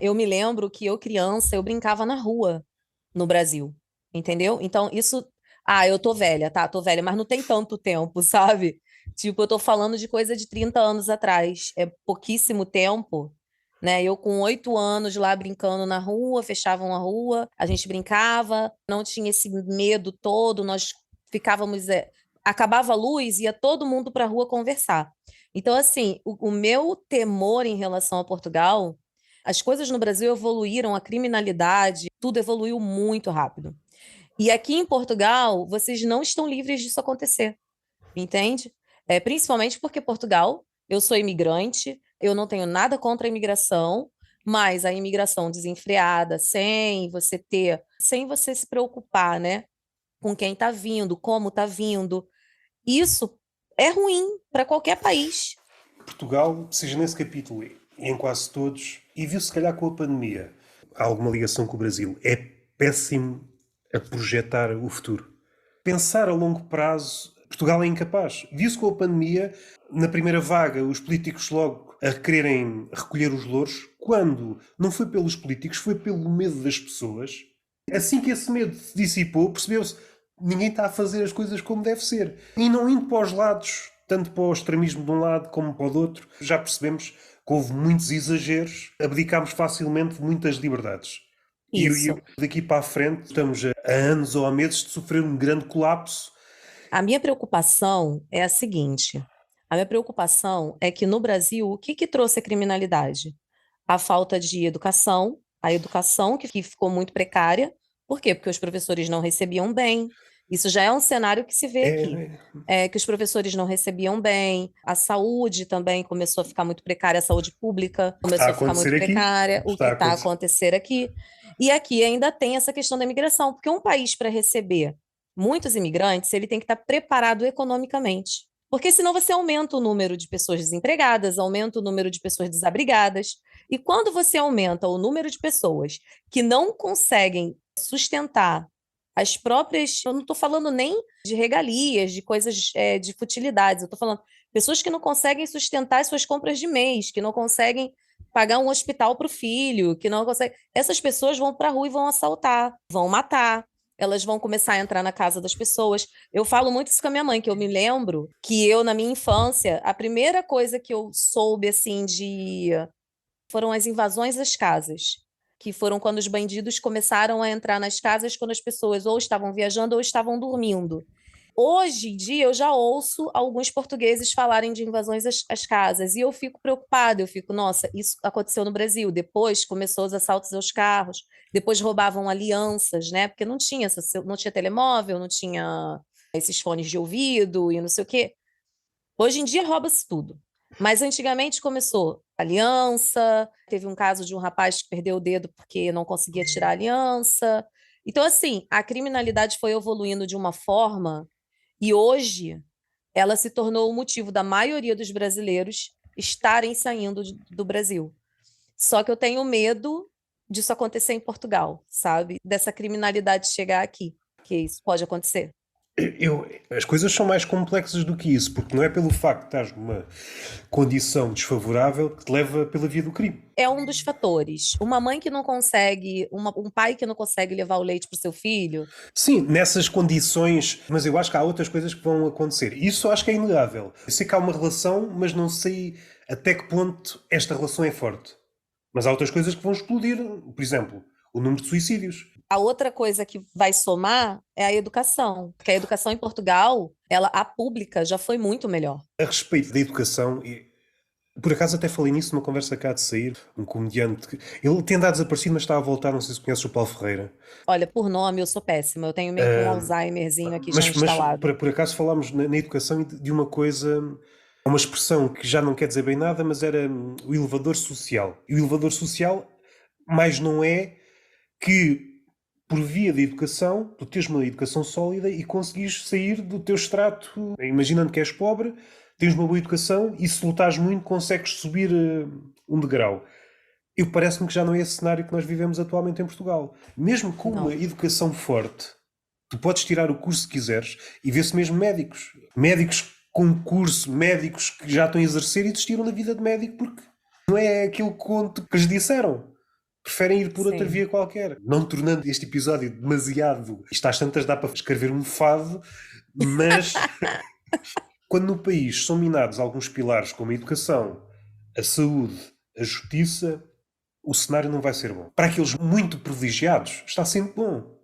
Eu me lembro que eu, criança, eu brincava na rua no Brasil, entendeu? Então, isso. Ah, eu tô velha, tá? Tô velha, mas não tem tanto tempo, sabe? Tipo, eu tô falando de coisa de 30 anos atrás. É pouquíssimo tempo, né? Eu com 8 anos lá brincando na rua, fechavam a rua, a gente brincava, não tinha esse medo todo, nós ficávamos. Acabava a luz, ia todo mundo pra rua conversar. Então, assim, o meu temor em relação a Portugal. As coisas no Brasil evoluíram, a criminalidade, tudo evoluiu muito rápido. E aqui em Portugal, vocês não estão livres disso acontecer, entende? Principalmente porque Portugal, eu sou imigrante, eu não tenho nada contra a imigração, mas a imigração desenfreada, sem você se preocupar, né, com quem está vindo, como está vindo, isso é ruim para qualquer país. Portugal, seja nesse capítulo e em quase todos, e viu se calhar com a pandemia, há alguma ligação com o Brasil. É péssimo a projetar o futuro. Pensar a longo prazo, Portugal é incapaz. Viu-se com a pandemia, na primeira vaga, os políticos logo a quererem recolher os louros, quando não foi pelos políticos, foi pelo medo das pessoas. Assim que esse medo se dissipou, percebeu-se ninguém está a fazer as coisas como deve ser. E não indo para os lados, tanto para o extremismo de um lado como para o do outro, já percebemos que houve muitos exageros, abdicámos facilmente de muitas liberdades. E Isso. daqui para a frente estamos a anos ou a meses de sofrer um grande colapso. A minha preocupação é a seguinte: a minha preocupação é que no Brasil, o que que trouxe a criminalidade? A falta de educação, a educação que ficou muito precária. Por quê? Porque os professores não recebiam bem. Isso já é um cenário que se vê aqui. É, Que os professores não recebiam bem, a saúde também começou a ficar muito precária, a saúde pública o que está a começou a ficar acontecer muito aqui, precária, o que o que está a está a acontecer. acontecer aqui. E aqui ainda tem essa questão da imigração, porque um país para receber muitos imigrantes, ele tem que estar preparado economicamente. Porque senão você aumenta o número de pessoas desempregadas, aumenta o número de pessoas desabrigadas. E quando você aumenta o número de pessoas que não conseguem sustentar as próprias. Eu não estou falando nem de regalias, de coisas, de futilidades, eu estou falando pessoas que não conseguem sustentar as suas compras de mês, que não conseguem pagar um hospital para o filho, que não conseguem. Essas pessoas vão para a rua e vão assaltar, vão matar, elas vão começar a entrar na casa das pessoas. Eu falo muito isso com a minha mãe, que eu me lembro que eu, na minha infância, a primeira coisa que eu soube, assim, foram as invasões às casas, que foram quando os bandidos começaram a entrar nas casas quando as pessoas ou estavam viajando ou estavam dormindo. Hoje em dia, eu já ouço alguns portugueses falarem de invasões às casas e eu fico preocupada. Eu fico, nossa, isso aconteceu no Brasil. Depois começou os assaltos aos carros, depois roubavam alianças, né? Porque não tinha telemóvel, não tinha esses fones de ouvido e não sei o quê. Hoje em dia rouba-se tudo. Mas antigamente começou aliança, teve um caso de um rapaz que perdeu o dedo porque não conseguia tirar a aliança. Então, assim, a criminalidade foi evoluindo de uma forma e hoje ela se tornou o motivo da maioria dos brasileiros estarem saindo do Brasil. Só que eu tenho medo disso acontecer em Portugal, sabe? Dessa criminalidade chegar aqui, que isso pode acontecer. As coisas são mais complexas do que isso, porque não é pelo facto de estás numa condição desfavorável que te leva pela via do crime. É um dos fatores. Uma mãe que não consegue, um pai que não consegue levar o leite para o seu filho, Sim, nessas condições, mas eu acho que há outras coisas que vão acontecer. Isso eu acho que é inegável. Eu sei que há uma relação, mas não sei até que ponto esta relação é forte. Mas há outras coisas que vão explodir. Por exemplo, o número de suicídios. a outra coisa que vai somar é a educação, porque a educação em Portugal, a pública já foi muito melhor. A respeito da educação, e por acaso até falei nisso numa conversa cá de sair, um comediante. Ele tem andado desaparecido, mas está a voltar. Não sei se conheces o Paulo Ferreira. Olha, por nome eu sou péssima, eu tenho meio que um Alzheimerzinho aqui já Mas instalado. por acaso falámos na educação e de uma coisa, uma expressão que já não quer dizer bem nada, mas era o elevador social. E o elevador social mais não é que por via da educação, tu tens uma educação sólida e conseguires sair do teu extrato. Imaginando que és pobre, tens uma boa educação e se lutares muito consegues subir um degrau. Eu parece-me que já não é esse cenário que nós vivemos atualmente em Portugal. Mesmo com uma Não. educação forte, tu podes tirar o curso que quiseres e vê-se mesmo médicos. Médicos com curso, médicos que já estão a exercer e desistiram da vida de médico porque não é aquele conto que lhes disseram. Preferem ir por outra Sim. via qualquer. Não tornando este episódio demasiado... Isto às tantas dá para escrever um fado, mas quando no país são minados alguns pilares como a educação, a saúde, a justiça, o cenário não vai ser bom. Para aqueles muito privilegiados, está sempre bom.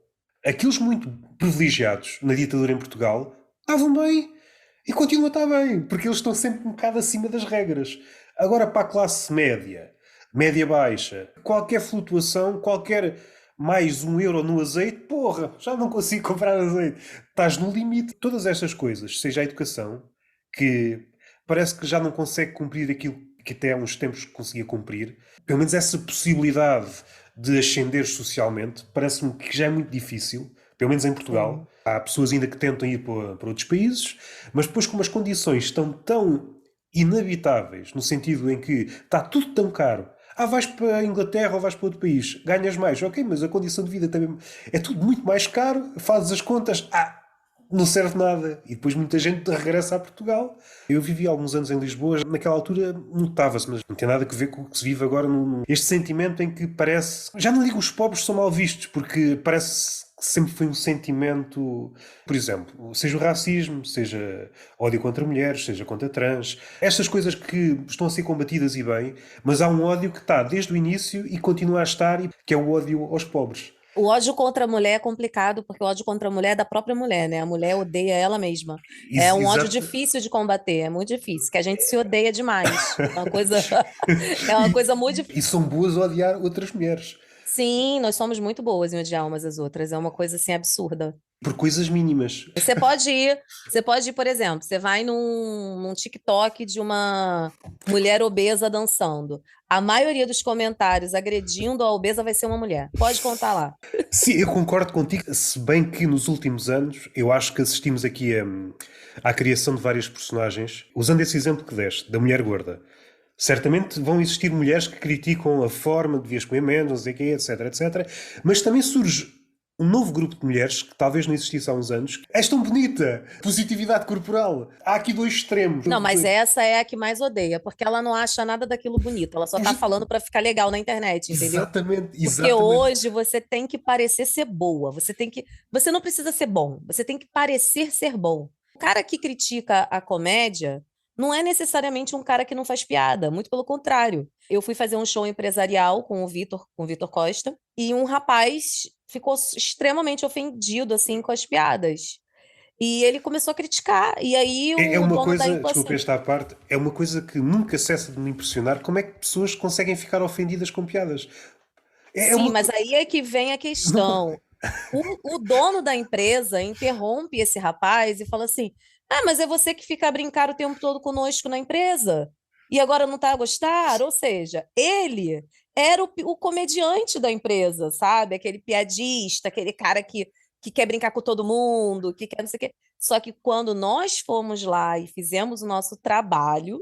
Aqueles muito privilegiados na ditadura em Portugal estavam bem e continuam a estar bem, porque eles estão sempre um bocado acima das regras. Agora, para a classe média, média baixa, qualquer flutuação, qualquer mais €1 no azeite, porra, já não consigo comprar azeite. Estás no limite. Todas estas coisas, seja a educação, que parece que já não consegue cumprir aquilo que até há uns tempos conseguia cumprir, pelo menos essa possibilidade de ascender socialmente, parece-me que já é muito difícil, pelo menos em Portugal. Sim. Há pessoas ainda que tentam ir para outros países, mas depois como as condições estão tão inabitáveis, no sentido em que está tudo tão caro. Vais para a Inglaterra ou vais para outro país, ganhas mais, ok, mas a condição de vida também é tudo muito mais caro, fazes as contas, não serve nada. E depois muita gente regressa a Portugal. Eu vivi alguns anos em Lisboa, naquela altura notava-se, mas não tem nada a ver com o que se vive agora. Este sentimento em que parece... Já não digo os pobres são mal vistos, porque parece que sempre foi um sentimento... Por exemplo, seja o racismo, seja ódio contra mulheres, seja contra trans. Estas coisas que estão a ser combatidas e bem, mas há um ódio que está desde o início e continua a estar, que é o ódio aos pobres. O ódio contra a mulher é complicado, porque o ódio contra a mulher é da própria mulher, né? A mulher odeia ela mesma. É um ódio Exato. difícil de combater, é muito difícil, que a gente se odeia demais. É uma coisa, é uma coisa muito E são boas a odiar outras mulheres. Sim, nós somos muito boas em odiar umas às outras. É uma coisa assim absurda. Por coisas mínimas. Você pode ir, por exemplo, você vai num TikTok de uma mulher obesa dançando. A maioria dos comentários agredindo a obesa vai ser uma mulher. Pode contar lá. Sim, eu concordo contigo, se bem que nos últimos anos eu acho que assistimos aqui à criação de várias personagens, usando esse exemplo que deste, da mulher gorda. Certamente vão existir mulheres que criticam a forma de devias comer menos, não sei o quê, etc, etc. Mas também surge um novo grupo de mulheres que talvez não existisse há uns anos. És tão bonita! Positividade corporal. Há aqui dois extremos. Não, mas essa é a que mais odeia, porque ela não acha nada daquilo bonito. Ela só tá falando pra ficar legal na internet, entendeu? Exatamente, Porque exatamente. hoje você tem que parecer ser boa. Você não precisa ser bom. Você tem que parecer ser bom. O cara que critica a comédia não é necessariamente um cara que não faz piada, muito pelo contrário. Eu fui fazer um show empresarial com o Vitor Costa, e um rapaz ficou extremamente ofendido assim com as piadas. E ele começou a criticar. E aí É o uma dono daí coisa, falou desculpa assim: esta à parte, é uma coisa que nunca cessa de me impressionar como é que pessoas conseguem ficar ofendidas com piadas. É sim, uma mas coisa. aí é que vem a questão. O dono da empresa interrompe esse rapaz e fala assim: Ah, mas é você que fica a brincar o tempo todo conosco na empresa e agora não está a gostar? Ou seja, ele era o comediante da empresa, sabe? Aquele piadista, aquele cara que quer brincar com todo mundo, que quer não sei o quê. Só que quando nós fomos lá e fizemos o nosso trabalho,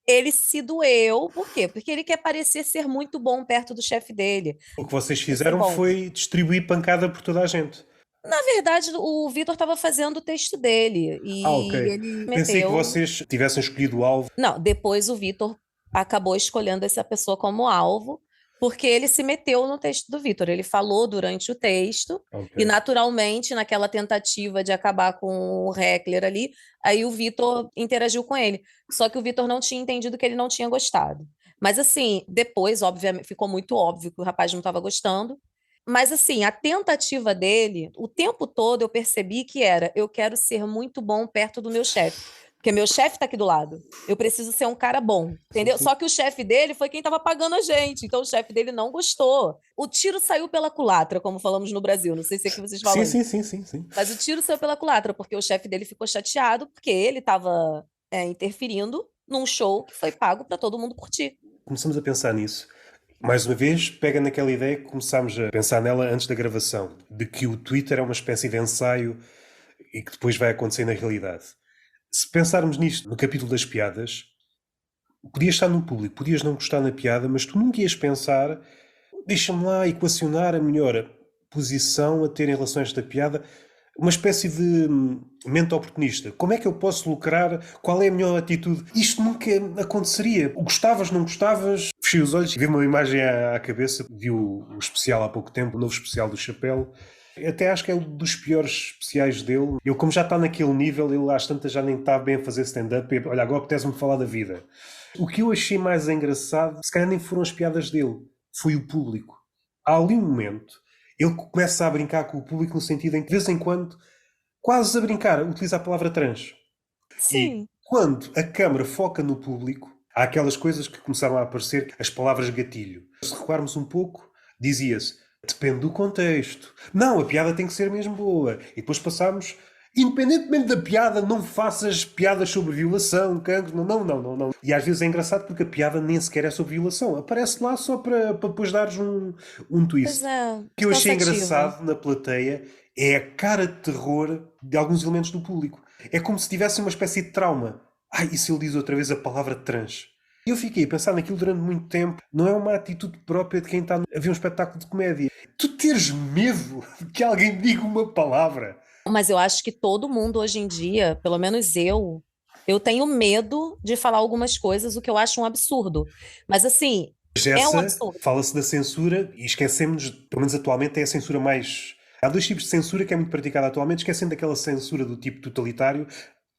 ele se doeu. Por quê? Porque ele quer parecer ser muito bom perto do chefe dele. O que vocês Quer ser fizeram bom. foi distribuir pancada por toda a gente. Na verdade, o Vitor estava fazendo o texto dele Ok. e ele Pensei que meteu. vocês tivessem escolhido o alvo. Não, depois o Vitor acabou escolhendo essa pessoa como alvo, porque ele se meteu no texto do Vitor. Ele falou durante o texto, e Ok. naturalmente, naquela tentativa de acabar com o Heckler ali, aí o Vitor interagiu com ele. Só que o Vitor não tinha entendido que ele não tinha gostado. Mas assim, depois, obviamente, ficou muito óbvio que o rapaz não estava gostando. Mas assim, a tentativa dele, o tempo todo eu percebi que era: eu quero ser muito bom perto do meu chefe, porque meu chefe está aqui do lado. Eu preciso ser um cara bom, Sim, entendeu? sim. Só que o chefe dele foi quem estava pagando a gente, então o chefe dele não gostou. O tiro saiu pela culatra, como falamos no Brasil. Não sei se é que vocês Sim, falam sim, isso, sim, sim, sim. mas o tiro saiu pela culatra porque o chefe dele ficou chateado porque ele estava interferindo num show que foi pago para todo mundo curtir. Começamos a pensar nisso. Mais uma vez, pega naquela ideia que começámos a pensar nela antes da gravação, de que o Twitter é uma espécie de ensaio e que depois vai acontecer na realidade. Se pensarmos nisto no capítulo das piadas, podias estar no público, podias não gostar na piada, mas tu nunca ias pensar, deixa-me lá equacionar a melhor posição a ter em relação a esta piada, uma espécie de mente oportunista. Como é que eu posso lucrar? Qual é a melhor atitude? Isto nunca aconteceria. Gostavas, não gostavas, Fechei os olhos e vi uma imagem à cabeça. Vi o especial há pouco tempo, o novo especial do Chapéu. Até acho que é um dos piores especiais dele. Ele, como já está naquele nível, ele às tantas já nem está bem a fazer stand-up. Olha, agora apetece-me falar da vida. O que eu achei mais engraçado, se calhar nem foram as piadas dele, foi o público. Há ali um momento, ele começa a brincar com o público no sentido em que, de vez em quando, quase a brincar, utiliza a palavra trans. E Sim. quando a câmara foca no público, há aquelas coisas que começaram a aparecer, as palavras gatilho. Se recuarmos um pouco, dizia-se, depende do contexto. Não, a piada tem que ser mesmo boa. E depois passámos, independentemente da piada, não faças piadas sobre violação, cancro, não, não, não, não, não. E às vezes é engraçado porque a piada nem sequer é sobre violação. Aparece lá só para depois dares um Pois twist. é, O que eu achei cansativa. engraçado na plateia é a cara de terror de alguns elementos do público. É como se tivesse uma espécie de trauma. Ai, e se ele diz outra vez a palavra trans? Eu fiquei a pensar naquilo durante muito tempo. Não é uma atitude própria de quem está a ver um espetáculo de comédia. Tu teres medo de que alguém diga uma palavra. Mas eu acho que todo mundo hoje em dia, pelo menos eu tenho medo de falar algumas coisas, o que eu acho um absurdo. Mas assim, Mas é um essa, absurdo. fala-se da censura e esquecemos, pelo menos atualmente, é a censura mais. Há dois tipos de censura que é muito praticada atualmente, esquecendo daquela censura do tipo totalitário,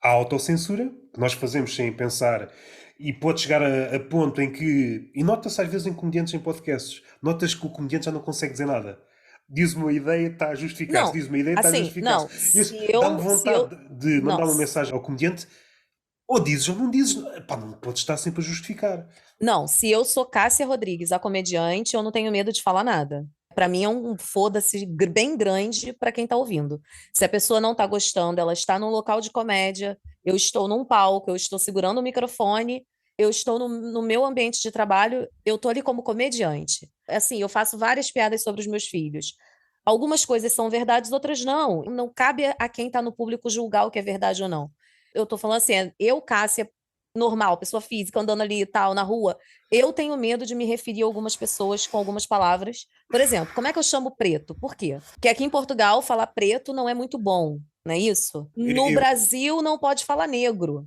a autocensura, que nós fazemos sem pensar, e pode chegar a ponto em que. E nota-se às vezes em comediantes em podcasts, notas que o comediante já não consegue dizer nada. Diz uma ideia, está a justificar-se. Não, Diz uma ideia, está a assim, justificar-se. não, E isso dá-me se eu, vontade de não, mandar uma mensagem ao comediante, ou dizes ou não dizes. Pá, não podes estar sempre a justificar. não, se eu sou Cássia Rodrigues, a comediante, eu não tenho medo de falar nada. Pra mim é um foda-se bem grande pra quem tá ouvindo. Se a pessoa não tá gostando, ela está num local de comédia, eu estou num palco, eu estou segurando o microfone, eu estou no meu ambiente de trabalho, eu tô ali como comediante. Assim, eu faço várias piadas sobre os meus filhos. Algumas coisas são verdades, outras não. Não cabe a quem tá no público julgar o que é verdade ou não. Eu tô falando assim, eu, Cássia, normal, pessoa física, andando ali e tal, na rua, eu tenho medo de me referir a algumas pessoas com algumas palavras. Por exemplo, como é que eu chamo preto? Por quê? Porque aqui em Portugal falar preto não é muito bom, não é isso? No Eu, Brasil não pode falar negro.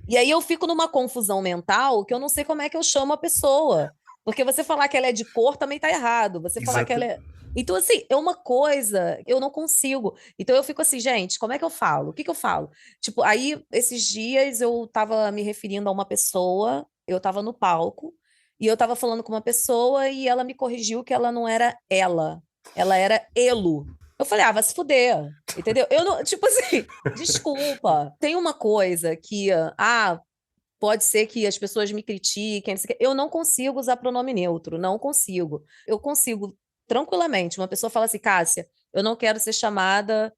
E aí eu fico numa confusão mental que eu não sei como é que eu chamo a pessoa. Porque você falar que ela é de cor também tá errado. Você falar que ela exato. é. Então, assim, é uma coisa, eu não consigo. Então eu fico assim, gente, como é que eu falo? O que que eu falo? Tipo, aí esses dias eu tava me referindo a uma pessoa, eu tava no palco, e eu tava falando com uma pessoa e ela me corrigiu que ela não era ela era Elo. Eu falei, ah, vai se fuder, entendeu? Eu não, tipo assim, desculpa. Tem uma coisa que, pode ser que as pessoas me critiquem, não sei o quê. Eu não consigo usar pronome neutro, não consigo. Eu consigo tranquilamente. Uma pessoa fala assim, Cássia, eu não quero ser chamada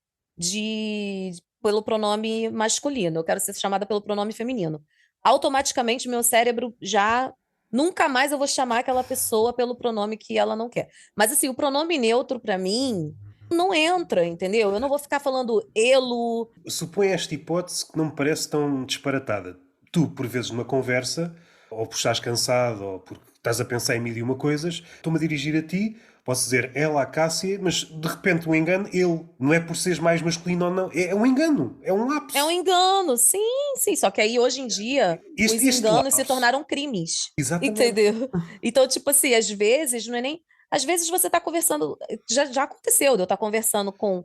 pelo pronome masculino, eu quero ser chamada pelo pronome feminino. Automaticamente, meu cérebro já nunca mais eu vou chamar aquela pessoa pelo pronome que ela não quer. Mas assim, o pronome neutro para mim não entra, entendeu? Eu não vou ficar falando elo. Supõe esta hipótese que não me parece tão disparatada. Tu, por vezes, numa conversa, ou por estás cansado, ou porque estás a pensar em mil e uma coisas, estou-me a dirigir a ti, posso dizer ela, a Cássia, mas de repente um engano, ele. Não é por seres mais masculino ou não. É um engano, é um É um lapso. engano, sim, sim. Só que aí, hoje em dia, os Este enganos se lapso. tornaram crimes, Exatamente. entendeu? Então, tipo assim, às vezes, não é nem. Às vezes você tá conversando. Já aconteceu de eu estar conversando com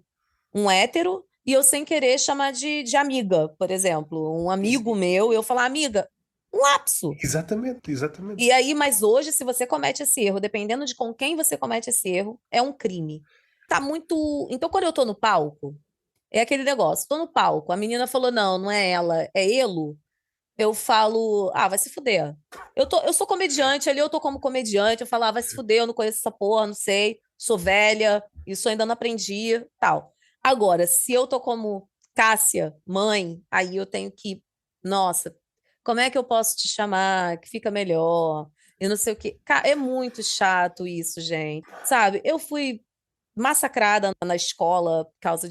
um hétero e eu, sem querer, chamar de amiga, por exemplo. Um amigo meu, eu falar, amiga, um lapso. Exatamente, exatamente. E aí, mas hoje, se você comete esse erro, dependendo de com quem você comete esse erro, é um crime. Tá muito. Então, quando eu tô no palco. É aquele negócio, tô no palco, a menina falou, não, não é ela, é Elo. Eu falo, ah, vai se fuder. Eu sou comediante, ali eu tô como comediante, eu falo, ah, vai se fuder, eu não conheço essa porra, não sei, sou velha, isso eu ainda não aprendi, tal. Agora, se eu tô como Cássia, mãe, aí eu tenho que, nossa, como é que eu posso te chamar, que fica melhor, e não sei o quê. É muito chato isso, gente. Sabe, eu fui massacrada na escola por causa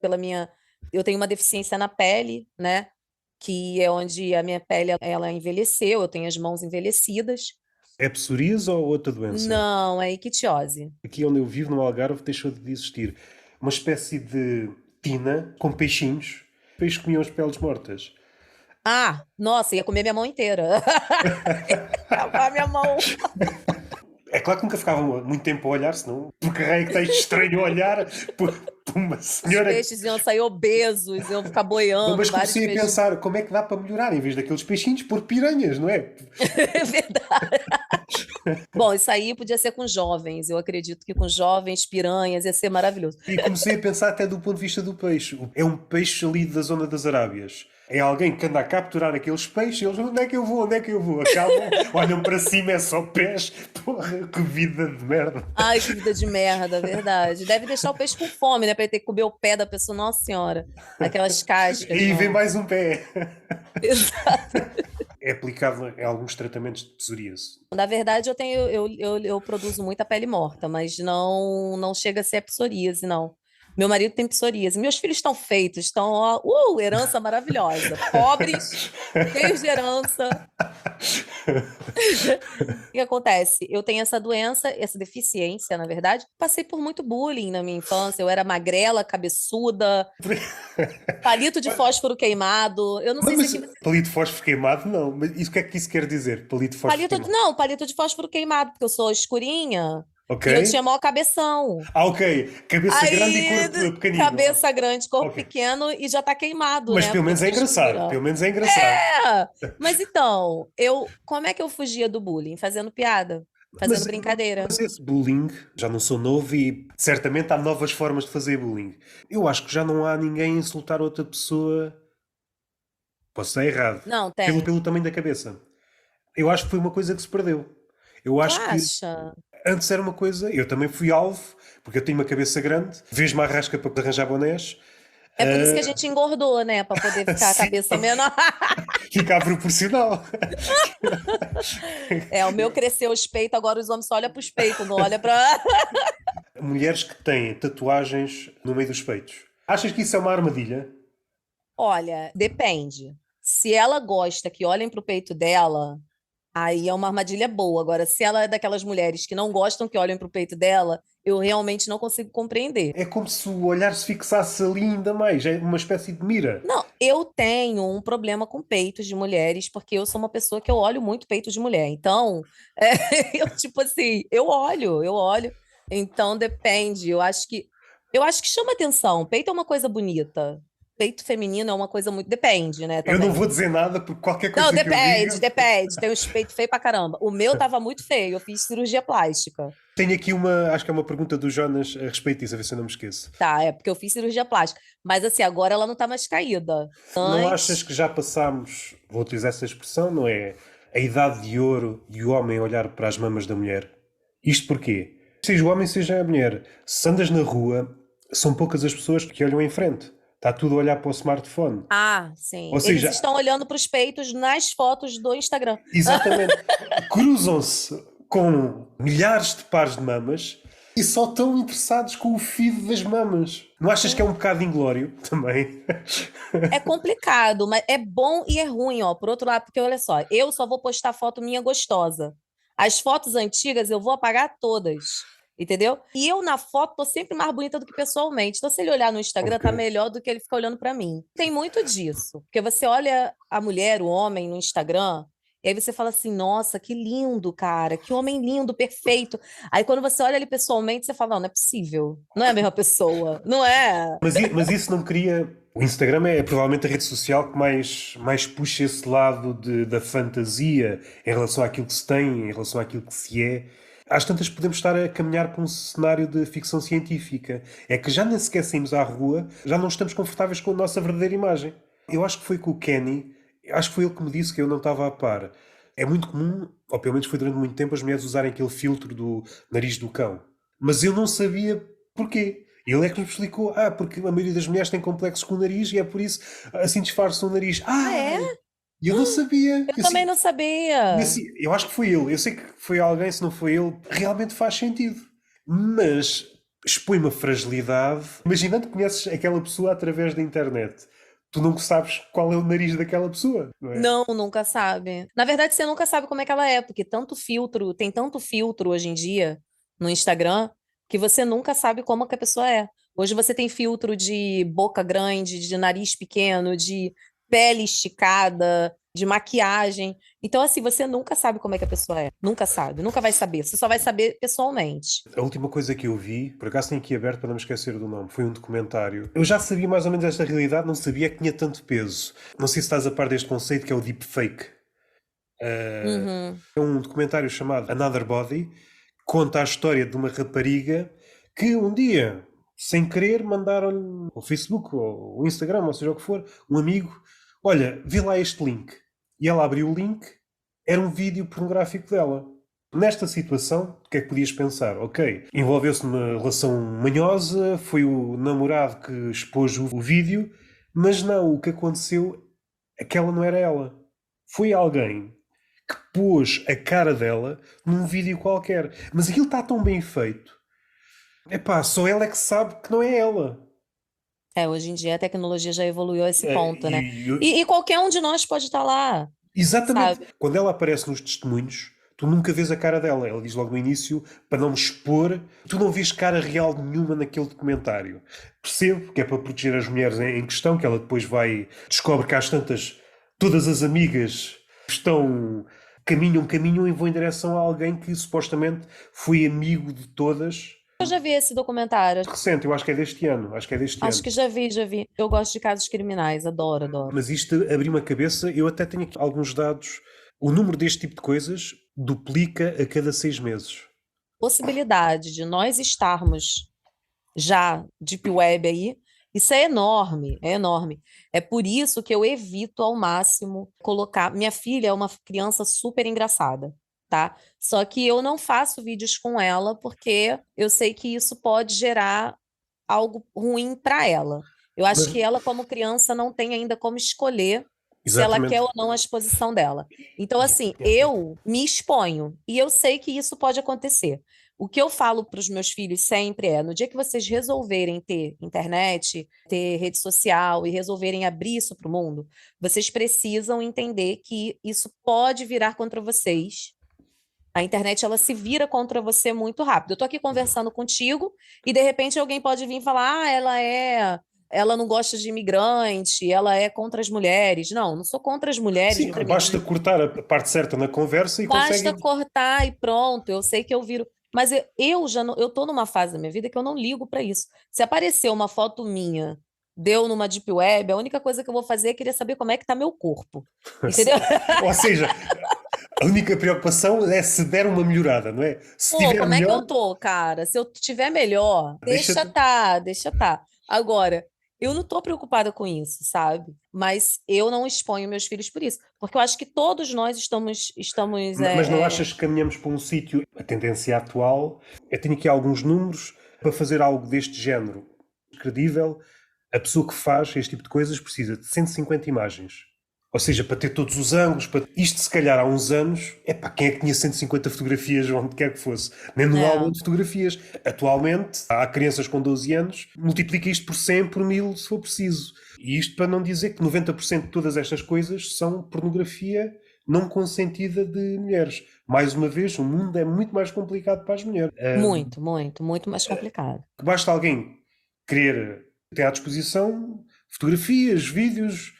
pela minha, eu tenho uma deficiência na pele, né? Que é onde a minha pele ela envelheceu, eu tenho as mãos envelhecidas. É psoríase ou outra doença? Não, é ictiose. Aqui onde eu vivo, no Algarve, deixou de existir uma espécie de tina com peixinhos. Peixes comiam as peles mortas. Ah, nossa, ia comer minha mão inteira. Acabar minha mão. É claro que nunca ficava muito tempo a olhar, senão. Porque raio é que está estranho a olhar por uma Os senhora. peixes iam sair obesos, iam ficar Não, boiando, mas vários comecei a peixes. pensar como é que dá para melhorar, em vez daqueles peixinhos, por piranhas, não é? É verdade. Bom, isso aí podia ser com jovens. Eu acredito que com jovens, piranhas, ia ser maravilhoso. E comecei a pensar até do ponto de vista do peixe. É um peixe ali da zona das Arábias. É alguém que anda a capturar aqueles peixes e eles, onde é que eu vou? Onde é que eu vou? Acabam, olham para cima, é só pés. Porra, que vida de merda. Ai, que vida de merda, verdade. Deve deixar o peixe com fome, né? Pra ele ter que comer o pé da pessoa. Nossa Senhora. Aquelas E cascas, aí vem não. mais um pé. Exato. É aplicado em alguns tratamentos de psoríase. Na verdade, eu produzo muita pele morta, mas não chega a ser a psoríase, não. Meu marido tem psoríase. Meus filhos estão feitos, estão, ó, herança maravilhosa. Pobres, cheios de herança. O que acontece? Eu tenho essa doença, essa deficiência, na verdade. Passei por muito bullying na minha infância. Eu era magrela, cabeçuda, palito de fósforo queimado. Eu não sei se Mas aqui você. palito de fósforo queimado, não. Mas isso, o que é que isso quer dizer? Palito de fósforo queimado. Não, palito de fósforo queimado, porque eu sou escurinha Ok? e eu tinha maior cabeção. Ah, ok. Cabeça grande e Aí, corpo pequenino. cabeça grande, corpo Ok. pequeno e já tá queimado, Mas né? pelo Porque eu menos é sou engraçado. escura. Pelo menos é engraçado. É! Mas então, como é que eu fugia do bullying? Fazendo piada, fazendo Mas, brincadeira. mas esse bullying, já não sou novo e certamente há novas formas de fazer bullying. Eu acho que já não há ninguém a insultar outra pessoa. Posso estar errado. Não, Pelo, tem. pelo tamanho da cabeça. Eu acho que foi uma coisa que se perdeu. Eu Tu acho que acha? antes era uma coisa. Eu também fui alvo, porque eu tenho uma cabeça grande, vês-me à rasca para arranjar bonés. É por isso que a gente engordou, né? Pra poder ficar a Sim, cabeça menor. fica proporcional. É, o meu cresceu os peitos, agora os homens só olham pros peitos, não olha pra. Mulheres que têm tatuagens no meio dos peitos. Achas que isso é uma armadilha? Olha, depende. Se ela gosta que olhem pro peito dela, aí é uma armadilha boa. Agora, se ela é daquelas mulheres que não gostam que olhem pro peito dela, eu realmente não consigo compreender. É como se o olhar se fixasse ali ainda mais. É uma espécie de mira. Não, eu tenho um problema com peitos de mulheres, porque eu sou uma pessoa que eu olho muito peito de mulher. Então, eu, tipo assim, eu olho. Então, depende. Eu acho que chama atenção. Peito é uma coisa bonita. Peito feminino é uma coisa muito. Depende, né, Eu não também. vou dizer nada porque qualquer Não, coisa que eu depende, diga. depende. Tem uns peitos feios pra caramba. O meu tava muito feio, eu fiz cirurgia plástica. Tenho aqui uma, acho que é uma pergunta do Jonas a respeito disso, a ver se eu não me esqueço. Tá, é porque eu fiz cirurgia plástica. Mas assim, agora ela não tá mais caída. Não achas Antes. que já passámos, vou utilizar essa expressão, não é? A idade de ouro de o homem olhar para as mamas da mulher? Isto porquê? Seja o homem, seja a mulher. Se andas na rua, são poucas as pessoas que olham em frente. Está tudo a olhar para o smartphone. Ah, sim. Ou Eles seja, estão olhando para os peitos nas fotos do Instagram. exatamente, cruzam-se com milhares de pares de mamas e só estão interessados com o feed das mamas. Não achas que é um bocado inglório também? É complicado, mas é bom e é ruim, ó. Por outro lado, porque olha só, eu só vou postar foto minha gostosa. As fotos antigas eu vou apagar todas, entendeu? E eu na foto tô sempre mais bonita do que pessoalmente. Então, se ele olhar no Instagram, Ok. tá melhor do que ele ficar olhando para mim. Tem muito disso, porque você olha a mulher, o homem no Instagram. E aí você fala assim, nossa, que lindo, cara, que homem lindo, perfeito. Aí quando você olha ele pessoalmente, você fala, não, não é possível. Não é a mesma pessoa. Não é. Mas isso não cria. O Instagram é provavelmente a rede social que mais puxa esse lado da fantasia em relação àquilo que se tem, em relação àquilo que se é. Às tantas podemos estar a caminhar para um cenário de ficção científica. É que já nem sequer saímos à rua, já não estamos confortáveis com a nossa verdadeira imagem. Eu acho que foi com o Kenny, acho que foi ele que me disse que eu não estava a par. É muito comum, ou pelo menos foi durante muito tempo, as mulheres usarem aquele filtro do nariz do cão. Mas eu não sabia porquê. Ele é que me explicou, porque a maioria das mulheres tem complexos com o nariz e é por isso assim disfarçam o nariz. Ah, é? E eu não sabia. Eu também não sabia. Eu acho que foi ele. Eu sei que foi alguém, se não foi ele, realmente faz sentido. Mas expõe uma fragilidade. Imaginando que conheces aquela pessoa através da internet. Tu não sabes qual é o nariz daquela pessoa, não é? Não, nunca sabe. Na verdade, você nunca sabe como é que ela é, porque tem tanto filtro hoje em dia no Instagram que você nunca sabe como que a pessoa é. Hoje você tem filtro de boca grande, de nariz pequeno, de pele esticada, de maquiagem. Então, assim, você nunca sabe como é que a pessoa é. Nunca sabe, nunca vai saber. Você só vai saber pessoalmente. A última coisa que eu vi, por acaso tenho aqui aberto para não me esquecer do nome, foi um documentário. Eu já sabia mais ou menos esta realidade, não sabia que tinha tanto peso. Não sei se estás a par deste conceito que é o deepfake. Uhum. É um documentário chamado Another Body, que conta a história de uma rapariga que um dia, sem querer, mandaram-lhe ao Facebook ou ao Instagram, ou seja o que for, um amigo, olha, vê lá este link. E ela abriu o link, era um vídeo pornográfico dela. Nesta situação, o que é que podias pensar? Ok, envolveu-se numa relação manhosa, foi o namorado que expôs o vídeo, mas não, o que aconteceu, aquela não era ela. Foi alguém que pôs a cara dela num vídeo qualquer. Mas aquilo está tão bem feito. Epá, só ela é que sabe que não é ela. É, hoje em dia a tecnologia já evoluiu a esse É, ponto, né? E qualquer um de nós pode estar lá, exatamente. sabe? Quando ela aparece nos testemunhos, tu nunca vês a cara dela. Ela diz logo no início, para não me expor, tu não vês cara real nenhuma naquele documentário. Percebo que é para proteger as mulheres em questão, que ela depois vai, descobre que às tantas, todas as amigas estão, caminham e vão em direção a alguém que supostamente foi amigo de todas. Eu já vi esse documentário. Recente, eu acho que é deste ano. Acho que é deste Acho ano. que já vi, já vi. Eu gosto de casos criminais, adoro, adoro. Mas isto abriu-me a cabeça. Eu até tenho aqui alguns dados. O número deste tipo de coisas duplica a cada 6 meses. Possibilidade de nós estarmos já deep web aí, isso é enorme, é enorme. É por isso que eu evito ao máximo colocar. Minha filha é uma criança super engraçada, tá? Só que eu não faço vídeos com ela porque eu sei que isso pode gerar algo ruim para ela. Eu acho Mas, que ela, como criança, não tem ainda como escolher se ela quer exatamente. ou não a exposição dela. Então, assim, eu me exponho e eu sei que isso pode acontecer. O que eu falo para os meus filhos sempre é: no dia que vocês resolverem ter internet, ter rede social e resolverem abrir isso para o mundo, vocês precisam entender que isso pode virar contra vocês. A internet, ela se vira contra você muito rápido. Eu tô aqui conversando contigo e de repente alguém pode vir e falar: "Ah, ela não gosta de imigrante, ela é contra as mulheres". Não, não sou contra as mulheres, Sim, contra basta imigrantes. cortar a parte certa na conversa e Basta conseguem. cortar e pronto. Eu sei que eu viro, mas eu já não, eu tô numa fase da minha vida que eu não ligo para isso. Se aparecer uma foto minha, deu numa deep web, a única coisa que eu vou fazer é querer saber como é que tá meu corpo. Entendeu? Ou seja, a única preocupação é se der uma melhorada, não é? Se Pô, tiver como é que eu melhor, tô, cara? Se eu tiver melhor, deixa deixa-te. tá, deixa tá. Agora, eu não tô preocupada com isso, sabe? Mas eu não exponho meus filhos por isso, porque eu acho que todos nós estamos Mas não achas que caminhamos para um sítio, a tendência atual? Eu tenho aqui alguns números para fazer algo deste género credível. A pessoa que faz este tipo de coisas precisa de 150 imagens. Ou seja, para ter todos os ângulos, para... isto se calhar há uns anos, epá, quem é que tinha 150 fotografias onde quer que fosse? Nem num álbum é, de fotografias. Atualmente, há crianças com 12 anos, multiplica isto por 100, por 1000, se for preciso. E isto para não dizer que 90% de todas estas coisas são pornografia não consentida de mulheres. Mais uma vez, o mundo é muito mais complicado para as mulheres. muito, muito, muito mais complicado. Basta alguém querer ter à disposição fotografias, vídeos,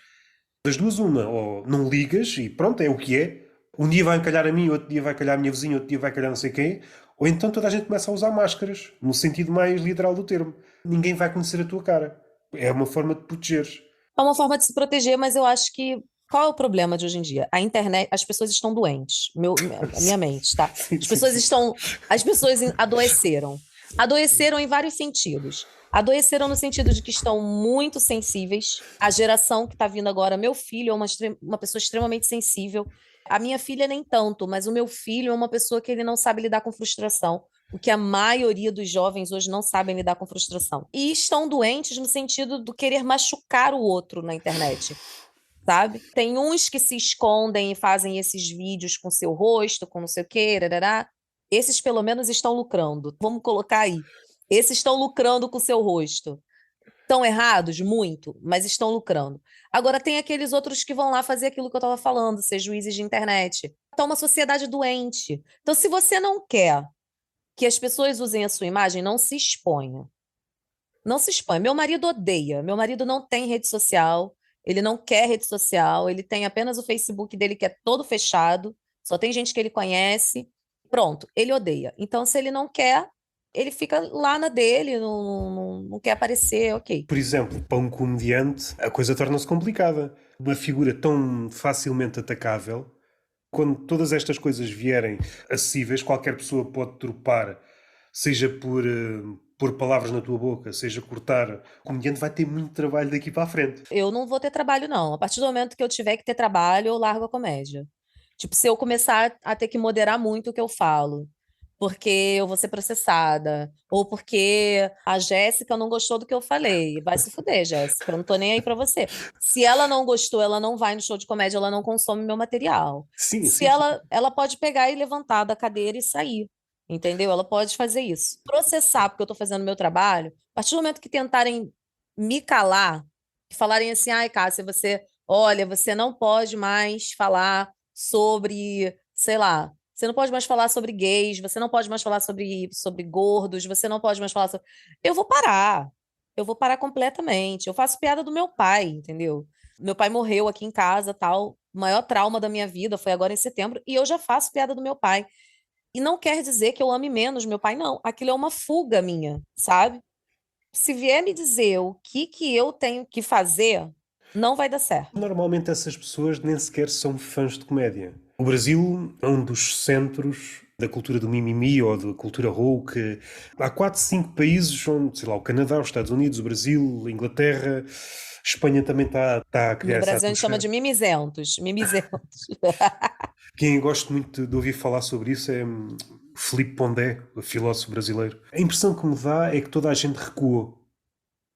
das duas uma, ou não ligas e pronto, é o que é. Um dia vai calhar a mim, outro dia vai calhar a minha vizinha, outro dia vai calhar não sei quem, ou então toda a gente começa a usar máscaras, no sentido mais literal do termo. Ninguém vai conhecer a tua cara. É uma forma de protegeres. É uma forma de se proteger, mas eu acho que qual é o problema de hoje em dia? A internet, as pessoas estão doentes. A minha mente, tá? Sim, sim, sim. As pessoas adoeceram. Adoeceram em vários sentidos. Adoeceram no sentido de que estão muito sensíveis. A geração que está vindo agora, meu filho é uma pessoa extremamente sensível. A minha filha nem tanto, mas o meu filho é uma pessoa que ele não sabe lidar com frustração. O que a maioria dos jovens hoje não sabem lidar com frustração. E estão doentes no sentido do querer machucar o outro na internet, sabe? Tem uns que se escondem e fazem esses vídeos com seu rosto, com não sei o quê, rarará. Esses pelo menos estão lucrando. Vamos colocar aí. Esses estão lucrando com seu rosto. Estão errados? Muito, mas estão lucrando. Agora, tem aqueles outros que vão lá fazer aquilo que eu estava falando, ser juízes de internet. Está uma sociedade doente. Então, se você não quer que as pessoas usem a sua imagem, não se exponha. Não se exponha. Meu marido odeia. Meu marido não tem rede social. ele não quer rede social, ele tem apenas o Facebook dele que é todo fechado, só tem gente que ele conhece. Pronto, ele odeia. Então, se ele não quer, ele fica lá na dele, não quer aparecer, ok. Por exemplo, para um comediante, a coisa torna-se complicada. Uma figura tão facilmente atacável, quando todas estas coisas vierem acessíveis, qualquer pessoa pode tropar, seja por palavras na tua boca, seja cortar. O comediante vai ter muito trabalho daqui para a frente. Eu não vou ter trabalho, não. A partir do momento que eu tiver que ter trabalho, eu largo a comédia. Tipo, se eu começar a ter que moderar muito o que eu falo, porque eu vou ser processada, ou porque a Jéssica não gostou do que eu falei. Vai se fuder, Jéssica, eu não tô nem aí pra você. Se ela não gostou, ela não vai no show de comédia, ela não consome meu material. Sim, Se sim, sim. ela pode pegar e levantar da cadeira e sair, entendeu? Ela pode fazer isso. Processar porque eu tô fazendo meu trabalho, a partir do momento que tentarem me calar, que falarem assim, ai, Cássia, olha, você não pode mais falar sobre, sei lá, você não pode mais falar sobre gays, você não pode mais falar sobre gordos, você não pode mais falar sobre... Eu vou parar. Eu vou parar completamente. Eu faço piada do meu pai, entendeu? Meu pai morreu aqui em casa, tal. O maior trauma da minha vida foi agora em setembro, e eu já faço piada do meu pai. E não quer dizer que eu ame menos meu pai, não. Aquilo é uma fuga minha, sabe? Se vier me dizer o que que eu tenho que fazer, não vai dar certo. Normalmente essas pessoas nem sequer são fãs de comédia. O Brasil é um dos centros da cultura do mimimi ou da cultura woke. Há 4, 5 países onde, sei lá, o Canadá, os Estados Unidos, o Brasil, a Inglaterra, Espanha também está a criar No essa Brasil a gente chama atmosfera. de mimizentos, mimizentos. Quem gosto muito de ouvir falar sobre isso é Filipe Pondé, o filósofo brasileiro. A impressão que me dá é que toda a gente recuou.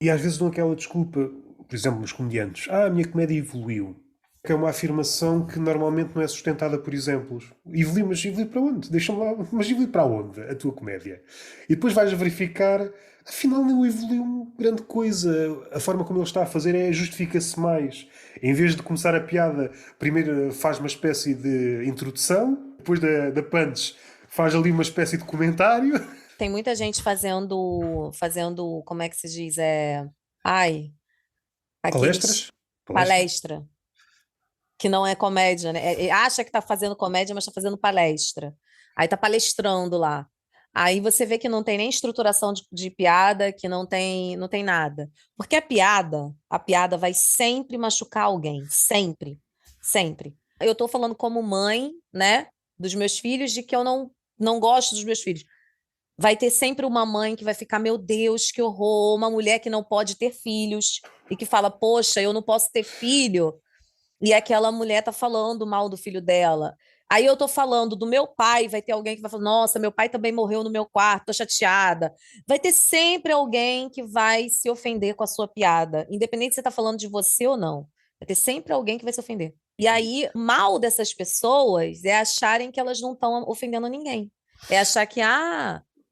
E às vezes dão aquela desculpa, por exemplo, nos comediantes. Ah, a minha comédia evoluiu. Que é uma afirmação que normalmente não é sustentada por exemplos. Evoluiu, mas evoluiu para onde? Deixa-me lá. Mas evoluiu para onde a tua comédia? E depois vais verificar, afinal não evoluiu grande coisa. A forma como ele está a fazer é justifica-se mais. Em vez de começar a piada, primeiro faz uma espécie de introdução, depois da punch faz ali uma espécie de comentário. Tem muita gente fazendo, como é que se diz? Ai, aqueles Palestras? Palestras? palestra, que não é comédia, né? Acha que tá fazendo comédia, mas tá fazendo palestra. Aí tá palestrando lá. Aí você vê que não tem nem estruturação de piada, que não tem nada. Porque a piada vai sempre machucar alguém, sempre, sempre. Eu tô falando como mãe, né, dos meus filhos, de que eu não gosto dos meus filhos. Vai ter sempre uma mãe que vai ficar, meu Deus, que horror, uma mulher que não pode ter filhos e que fala, poxa, eu não posso ter filho, e aquela mulher tá falando mal do filho dela. Aí eu tô falando do meu pai, vai ter alguém que vai falar, nossa, meu pai também morreu no meu quarto, tô chateada. Vai ter sempre alguém que vai se ofender com a sua piada, independente se você tá falando de você ou não. Vai ter sempre alguém que vai se ofender. E aí, mal dessas pessoas é acharem que elas não estão ofendendo ninguém. É achar que,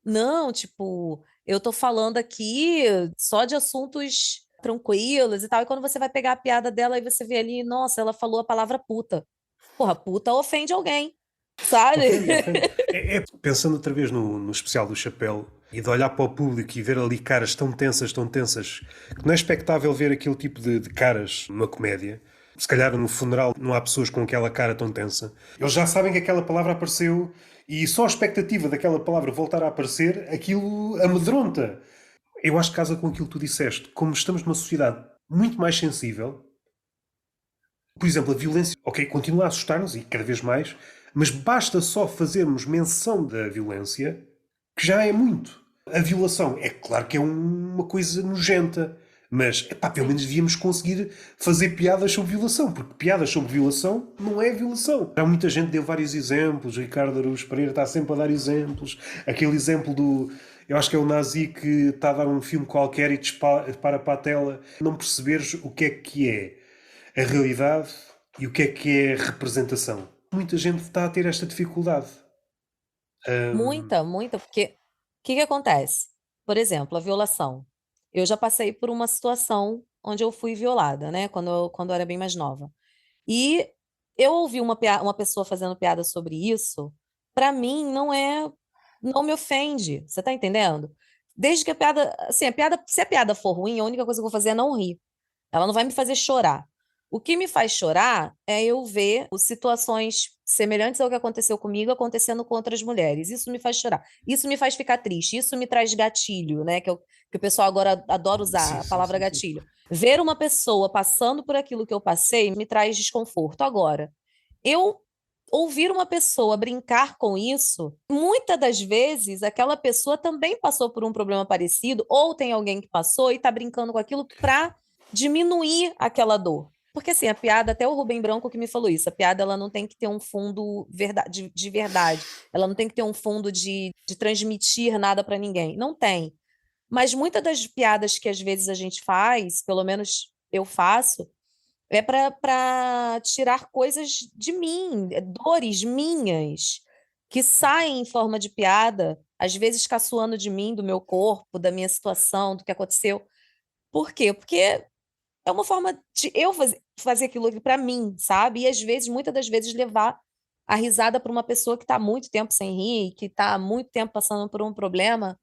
não, tipo, eu tô falando aqui só de assuntos tranquilos e tal. E quando você vai pegar a piada dela e você vê ali, nossa, ela falou a palavra puta. Porra, puta ofende alguém, sabe? Ofende, ofende. Pensando outra vez no especial do Chapéu e de olhar para o público e ver ali caras tão tensas, que não é expectável ver aquele tipo de caras numa comédia. Se calhar no funeral não há pessoas com aquela cara tão tensa. Eles já sabem que aquela palavra apareceu e só a expectativa daquela palavra voltar a aparecer, aquilo amedronta. Eu acho que casa com aquilo que tu disseste. Como estamos numa sociedade muito mais sensível, por exemplo, a violência, ok, continua a assustar-nos e cada vez mais, mas basta só fazermos menção da violência que já é muito. A violação, é claro que é uma coisa nojenta, mas epá, pelo Sim. menos devíamos conseguir fazer piadas sobre violação, porque piadas sobre violação não é violação. Já muita gente deu vários exemplos, Ricardo Araújo Pereira está sempre a dar exemplos. Aquele exemplo do. Eu acho que é o nazi que está a dar um filme qualquer e dispara para a tela. Não perceberes o que é a realidade e o que é representação. Muita gente está a ter esta dificuldade. Muita, muita, porque o que que acontece? Por exemplo, a violação. Eu já passei por uma situação onde eu fui violada, né? Quando eu era bem mais nova. E eu ouvi uma pessoa fazendo piada sobre isso, para mim não me ofende, você tá entendendo? Desde que se a piada for ruim, a única coisa que eu vou fazer é não rir. Ela não vai me fazer chorar. O que me faz chorar é eu ver situações semelhantes ao que aconteceu comigo acontecendo com outras mulheres. Isso me faz chorar. Isso me faz ficar triste. Isso me traz gatilho, né? Que o pessoal agora adora usar Sim, a sim, palavra sim, sim. gatilho. Ver uma pessoa passando por aquilo que eu passei me traz desconforto. Agora, eu ouvir uma pessoa brincar com isso, muitas das vezes aquela pessoa também passou por um problema parecido, ou tem alguém que passou e está brincando com aquilo para diminuir aquela dor. Porque assim, a piada, até o Rubem Branco que me falou isso, a piada ela não tem que ter um fundo de verdade, ela não tem que ter um fundo de transmitir nada para ninguém. Não tem. Mas muitas das piadas que às vezes a gente faz, pelo menos eu faço, é para tirar coisas de mim, dores minhas, que saem em forma de piada, às vezes caçoando de mim, do meu corpo, da minha situação, do que aconteceu. Por quê? Porque é uma forma de eu fazer aquilo para mim, sabe? E às vezes, muitas das vezes, levar a risada para uma pessoa que está há muito tempo sem rir, que está há muito tempo passando por um problema.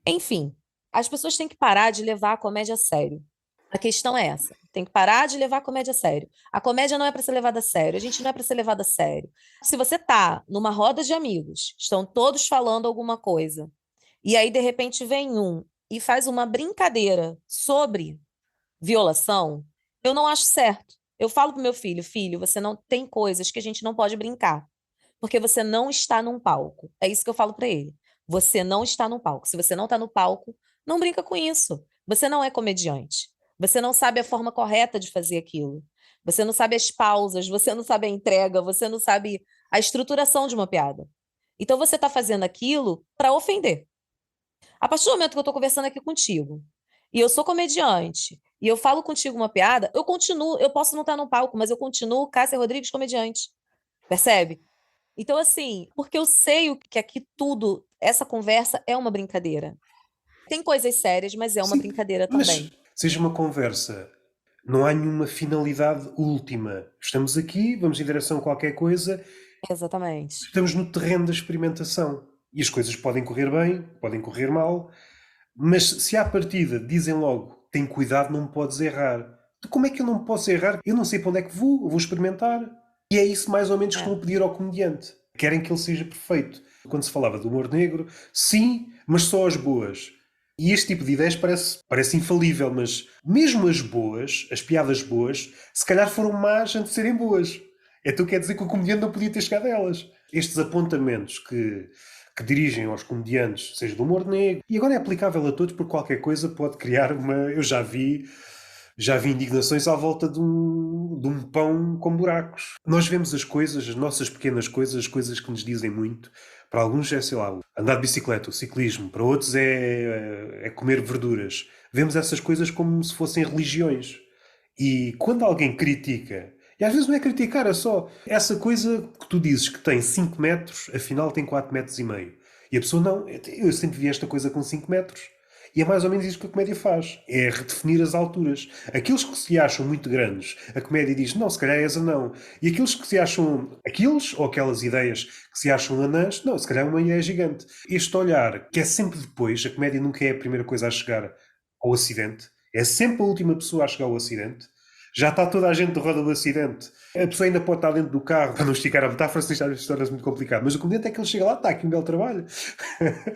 Enfim, as pessoas têm que parar de levar a comédia a sério. A questão é essa. Tem que parar de levar a comédia a sério. A comédia não é para ser levada a sério. A gente não é para ser levada a sério. Se você tá numa roda de amigos, estão todos falando alguma coisa, e aí de repente vem um e faz uma brincadeira sobre violação, eu não acho certo. Eu falo pro meu filho, filho, você não tem coisas que a gente não pode brincar, porque você não está num palco. É isso que eu falo para ele. Você não está no palco. Se você não está no palco, não brinca com isso. Você não é comediante. Você não sabe a forma correta de fazer aquilo. Você não sabe as pausas, você não sabe a entrega, você não sabe a estruturação de uma piada. Então você está fazendo aquilo para ofender. A partir do momento que eu estou conversando aqui contigo, e eu sou comediante, e eu falo contigo uma piada, eu continuo, eu posso não estar no palco, mas eu continuo Cássia Rodrigues comediante. Percebe? Então, assim, porque eu sei que aqui tudo, essa conversa é uma brincadeira. Tem coisas sérias, mas é uma Sim, brincadeira mas também. seja uma conversa, não há nenhuma finalidade última. Estamos aqui, vamos em direção a qualquer coisa, Exatamente. estamos no terreno da experimentação. E as coisas podem correr bem, podem correr mal, mas se à partida dizem logo, tem cuidado, não podes errar. Então, como é que eu não posso errar? Eu não sei para onde é que vou, eu vou experimentar. E é isso mais ou menos que estão É. a pedir ao comediante. Querem que ele seja perfeito. Quando se falava do humor negro, sim, mas só as boas. E este tipo de ideias parece infalível, mas mesmo as boas, as piadas boas, se calhar foram más antes de serem boas. Então quer dizer que o comediante não podia ter chegado a elas. Estes apontamentos que dirigem aos comediantes, seja do humor negro, e agora é aplicável a todos, porque qualquer coisa pode criar uma. Eu já vi indignações à volta de um pão com buracos. Nós vemos as coisas, as nossas pequenas coisas, as coisas que nos dizem muito. Para alguns é, sei lá, andar de bicicleta, o ciclismo. Para outros é comer verduras. Vemos essas coisas como se fossem religiões. E quando alguém critica, e às vezes não é criticar, é só essa coisa que tu dizes que tem 5 metros, afinal tem 4 metros e meio. E a pessoa não, eu sempre vi esta coisa com 5 metros. E é mais ou menos isso que a comédia faz. É redefinir as alturas. Aqueles que se acham muito grandes, a comédia diz, não, se calhar és anão. E aqueles que se acham, aqueles ou aquelas ideias que se acham anãs, não, se calhar uma ideia é gigante. Este olhar, que é sempre depois, a comédia nunca é a primeira coisa a chegar ao acidente, é sempre a última pessoa a chegar ao acidente. Já está toda a gente de roda do acidente. A pessoa ainda pode estar dentro do carro, para não esticar a metáfora, se isto torna-se muito complicado. Mas o comediante é que ele chega lá, está aqui um belo trabalho.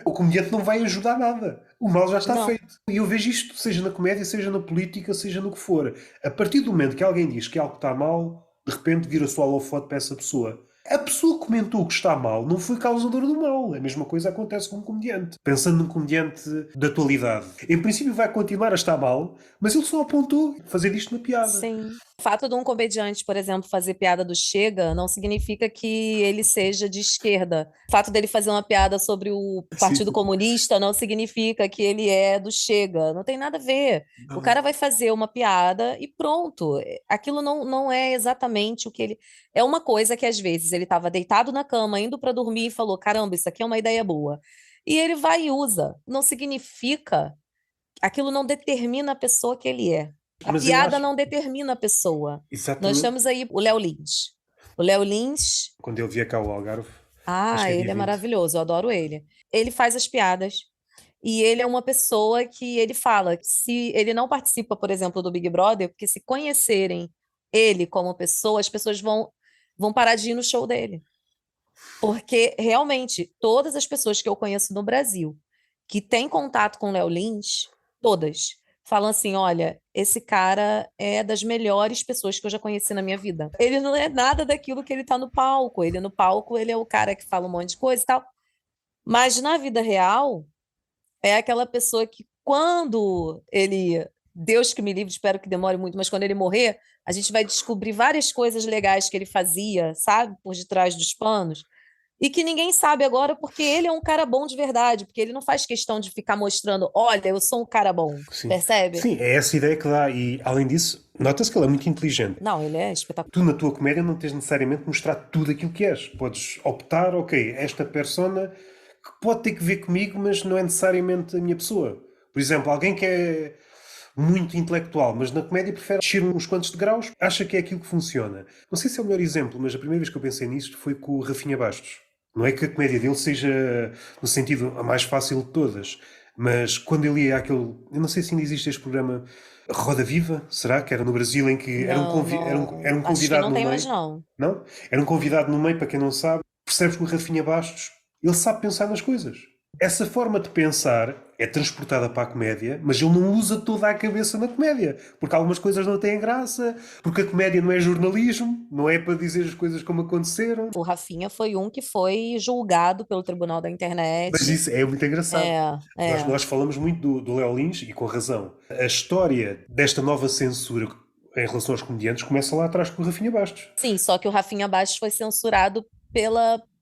O comediante não vai ajudar nada. O mal já está Não. feito. E eu vejo isto, seja na comédia, seja na política, seja no que for. A partir do momento que alguém diz que algo está mal, de repente vira-se o holofote para essa pessoa. A pessoa que comentou que está mal não foi causadora do mal. A mesma coisa acontece com um comediante. Pensando num comediante da atualidade. Em princípio vai continuar a estar mal, mas ele só apontou fazer disto uma piada. Sim. O fato de um comediante, por exemplo, fazer piada do Chega não significa que ele seja de esquerda. O fato dele fazer uma piada sobre o Sim, Partido sim. Comunista não significa que ele é do Chega. Não tem nada a ver. O Não. cara vai fazer uma piada e pronto. Aquilo não é exatamente o que ele. É uma coisa que às vezes ele estava deitado na cama, indo para dormir e falou: caramba, isso aqui é uma ideia boa. E ele vai e usa. Não significa. Aquilo não determina a pessoa que ele é. A Mas eu piada acho. não determina a pessoa. Nós Exatamente. temos aí o Léo Lins. O Léo Lins, Quando ele vier cá ao Algarve, acho que é dia ele é 20. maravilhoso, eu adoro ele. Ele faz as piadas e ele é uma pessoa que ele fala que se ele não participa, por exemplo, do Big Brother, porque se conhecerem ele como pessoa, as pessoas vão parar de ir no show dele. Porque realmente, todas as pessoas que eu conheço no Brasil que têm contato com o Léo Lins, todas, falam assim: olha, esse cara é das melhores pessoas que eu já conheci na minha vida. Ele não é nada daquilo que ele tá no palco. Ele no palco, ele é o cara que fala um monte de coisa e tal. Mas na vida real, é aquela pessoa que quando ele, Deus que me livre, espero que demore muito, mas quando ele morrer, a gente vai descobrir várias coisas legais que ele fazia, sabe, por detrás dos panos, e que ninguém sabe agora porque ele é um cara bom de verdade, porque ele não faz questão de ficar mostrando, olha, eu sou um cara bom, Sim. percebe? Sim, é essa ideia que dá. E, além disso, nota-se que ele é muito inteligente. Não, ele é espetacular. Tu, na tua comédia, não tens necessariamente de mostrar tudo aquilo que és. Podes optar, ok, esta persona que pode ter que ver comigo, mas não é necessariamente a minha pessoa. Por exemplo, alguém que é muito intelectual, mas na comédia prefere descer uns quantos degraus, acha que é aquilo que funciona. Não sei se é o melhor exemplo, mas a primeira vez que eu pensei nisto foi com o Rafinha Bastos. Não é que a comédia dele seja, no sentido, a mais fácil de todas, mas quando ele ia àquele... Eu não sei se ainda existe este programa Roda Viva, será? Que era no Brasil, em que era um, Não, era não, um acho que convidado não no tem mais meio. não. Não? Era um convidado no meio, para quem não sabe. Percebes que o Rafinha Bastos, ele sabe pensar nas coisas. Essa forma de pensar é transportada para a comédia, mas ele não usa toda a cabeça na comédia. Porque algumas coisas não têm graça, porque a comédia não é jornalismo, não é para dizer as coisas como aconteceram. O Rafinha foi um que foi julgado pelo Tribunal da Mas Internet. isso é muito engraçado. É, é. Nós falamos muito do Léo Lins, e com razão. A história desta nova censura em relação aos comediantes começa lá atrás com o Rafinha Bastos. Sim, só que o Rafinha Bastos foi censurado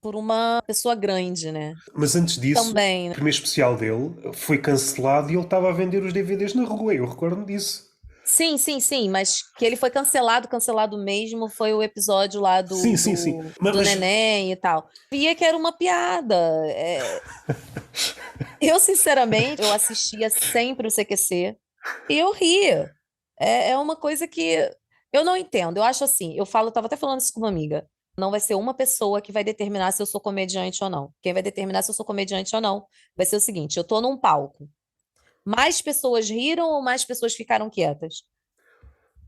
por uma pessoa grande, né? Mas antes disso, Também, o né? primeiro especial dele foi cancelado e ele estava a vender os DVDs na rua. Eu recordo-me disso. Sim, sim, sim, mas que ele foi cancelado, cancelado mesmo, foi o episódio lá Sim, sim, sim. do neném e tal. Via que era uma piada. Eu, sinceramente, eu assistia sempre o CQC e eu ria. É uma coisa que eu não entendo. Eu acho assim, eu tava até falando isso com uma amiga. Não vai ser uma pessoa que vai determinar se eu sou comediante ou não. Quem vai determinar se eu sou comediante ou não vai ser o seguinte: eu tô num palco. Mais pessoas riram ou mais pessoas ficaram quietas?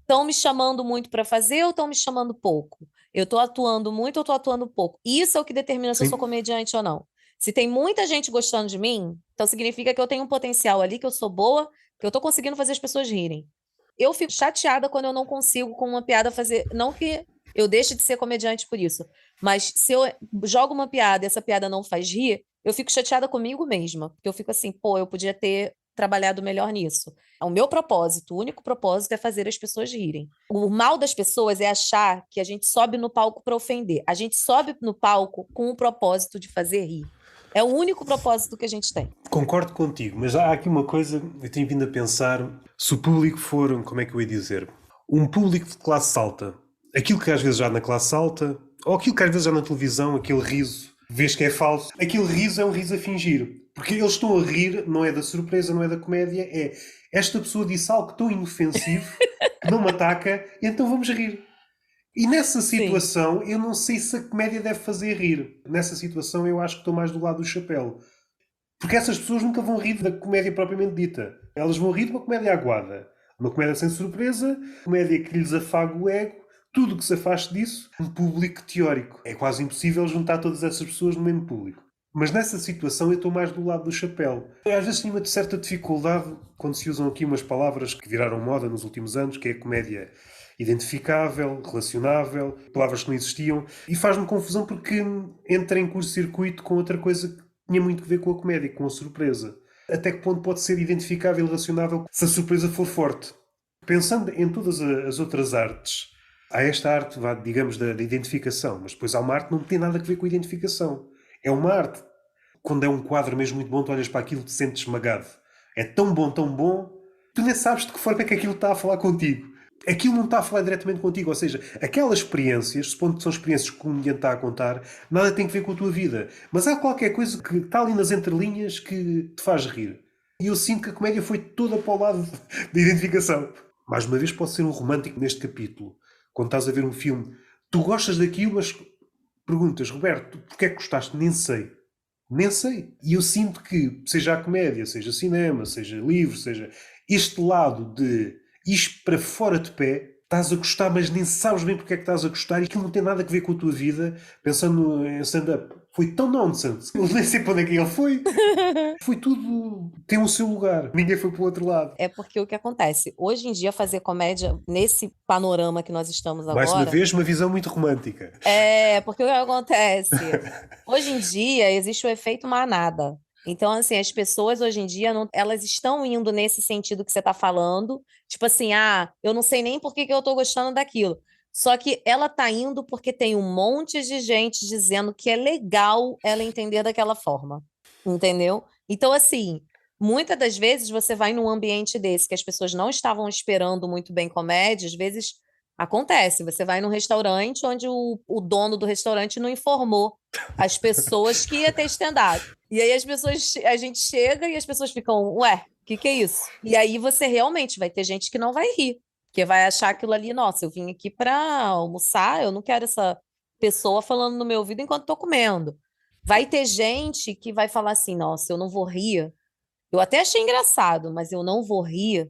Estão me chamando muito para fazer ou estão me chamando pouco? Eu estou atuando muito ou estou atuando pouco? Isso é o que determina se eu sou Sim. comediante ou não. Se tem muita gente gostando de mim, então significa que eu tenho um potencial ali, que eu sou boa, que eu estou conseguindo fazer as pessoas rirem. Eu fico chateada quando eu não consigo com uma piada fazer. Não que eu deixe de ser comediante por isso, mas se eu jogo uma piada e essa piada não faz rir, eu fico chateada comigo mesma. Porque eu fico assim, pô, eu podia ter trabalhado melhor nisso. O meu propósito, o único propósito é fazer as pessoas rirem. O mal das pessoas é achar que a gente sobe no palco para ofender. A gente sobe no palco com o propósito de fazer rir. É o único propósito que a gente tem. Concordo contigo, mas há aqui uma coisa, eu tenho vindo a pensar, se o público for, como é que eu ia dizer, um público de classe alta, aquilo que às vezes já na classe alta, ou aquilo que às vezes já na televisão, aquele riso, vês que é falso, aquele riso é um riso a fingir, porque eles estão a rir, não é da surpresa, não é da comédia, é esta pessoa disse algo tão inofensivo que não me ataca, então vamos rir. E nessa Sim. situação, eu não sei se a comédia deve fazer rir. Nessa situação, eu acho que estou mais do lado do chapéu. Porque essas pessoas nunca vão rir da comédia propriamente dita. Elas vão rir de uma comédia aguada. Uma comédia sem surpresa, comédia que lhes afaga o ego, tudo que se afaste disso, um público teórico. É quase impossível juntar todas essas pessoas no mesmo público. Mas nessa situação eu estou mais do lado do chapéu. Às vezes tenho uma certa dificuldade quando se usam aqui umas palavras que viraram moda nos últimos anos, que é a comédia identificável, relacionável, palavras que não existiam, e faz-me confusão porque entra em curto-circuito com outra coisa que tinha muito a ver com a comédia, com a surpresa. Até que ponto pode ser identificável e relacionável se a surpresa for forte? Pensando em todas as outras artes, há esta arte, digamos, da identificação, mas depois há uma arte que não tem nada a ver com a identificação. É uma arte. Quando é um quadro mesmo muito bom, tu olhas para aquilo e te sentes esmagado. É tão bom, tu nem sabes de que forma é que aquilo está a falar contigo. Aquilo não está a falar diretamente contigo, ou seja, aquelas experiências, supondo que são experiências que o comediante está a contar, nada tem a ver com a tua vida. Mas há qualquer coisa que está ali nas entrelinhas que te faz rir. E eu sinto que a comédia foi toda para o lado da identificação. Mais uma vez, posso ser um romântico neste capítulo. Quando estás a ver um filme, tu gostas daquilo, mas perguntas, Roberto, porquê é que gostaste? Nem sei. Nem sei. E eu sinto que, seja a comédia, seja cinema, seja livro, seja este lado de isto para fora de pé, estás a gostar, mas nem sabes bem porque é que estás a gostar, e aquilo não tem nada a ver com a tua vida. Pensando em stand-up, foi tão nonsense, eu nem sei para onde é que ele foi. Foi tudo, tem o seu lugar, ninguém foi para o outro lado. É porque o que acontece? Hoje em dia, fazer comédia nesse panorama que nós estamos Mais uma agora, vez, uma visão muito romântica. porque o que acontece? Hoje em dia, existe o efeito manada. Então, assim, as pessoas hoje em dia, não, elas estão indo nesse sentido que você está falando, tipo assim, eu não sei nem por que que eu estou gostando daquilo. Só que ela tá indo porque tem um monte de gente dizendo que é legal ela entender daquela forma. Entendeu? Então, assim, muitas das vezes você vai num ambiente desse que as pessoas não estavam esperando muito bem comédia, às vezes acontece. Você vai num restaurante onde o dono do restaurante não informou as pessoas que ia ter stand-up. E aí a gente chega e as pessoas ficam, ué, o que que é isso? E aí você realmente vai ter gente que não vai rir, que vai achar aquilo ali, nossa, eu vim aqui para almoçar, eu não quero essa pessoa falando no meu ouvido enquanto estou comendo. Vai ter gente que vai falar assim, nossa, eu não vou rir. Eu até achei engraçado, mas eu não vou rir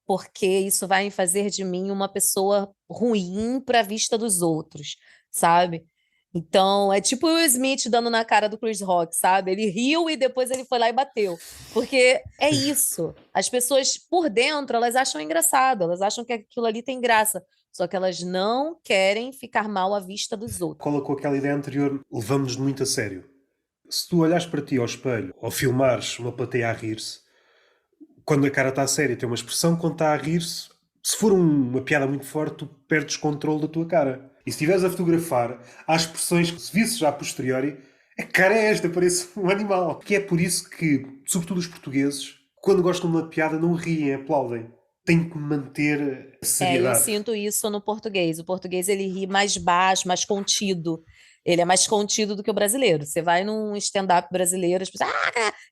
porque isso vai fazer de mim uma pessoa ruim para a vista dos outros, sabe? Então, é tipo o Will Smith dando na cara do Chris Rock, sabe? Ele riu e depois ele foi lá e bateu. Porque é isso. As pessoas por dentro, elas acham engraçado, elas acham que aquilo ali tem graça, só que elas não querem ficar mal à vista dos outros. Colocou aquela ideia anterior, levamos-nos muito a sério. Se tu olhares para ti ao espelho ou filmares uma plateia a rir-se, quando a cara está séria tem uma expressão, quando está a rir-se, se for uma piada muito forte, tu perdes controle da tua cara. E se estiveres a fotografar, há expressões que, se visses já a posteriori, a cara é esta, parece um animal. Que é por isso que, sobretudo os portugueses, quando gostam de uma piada, não riem, aplaudem. Têm que manter a Eu seriedade. sinto isso no português. O português ele ri mais baixo, mais contido. Ele é mais contido do que o brasileiro. Você vai num stand-up brasileiro, as pessoas,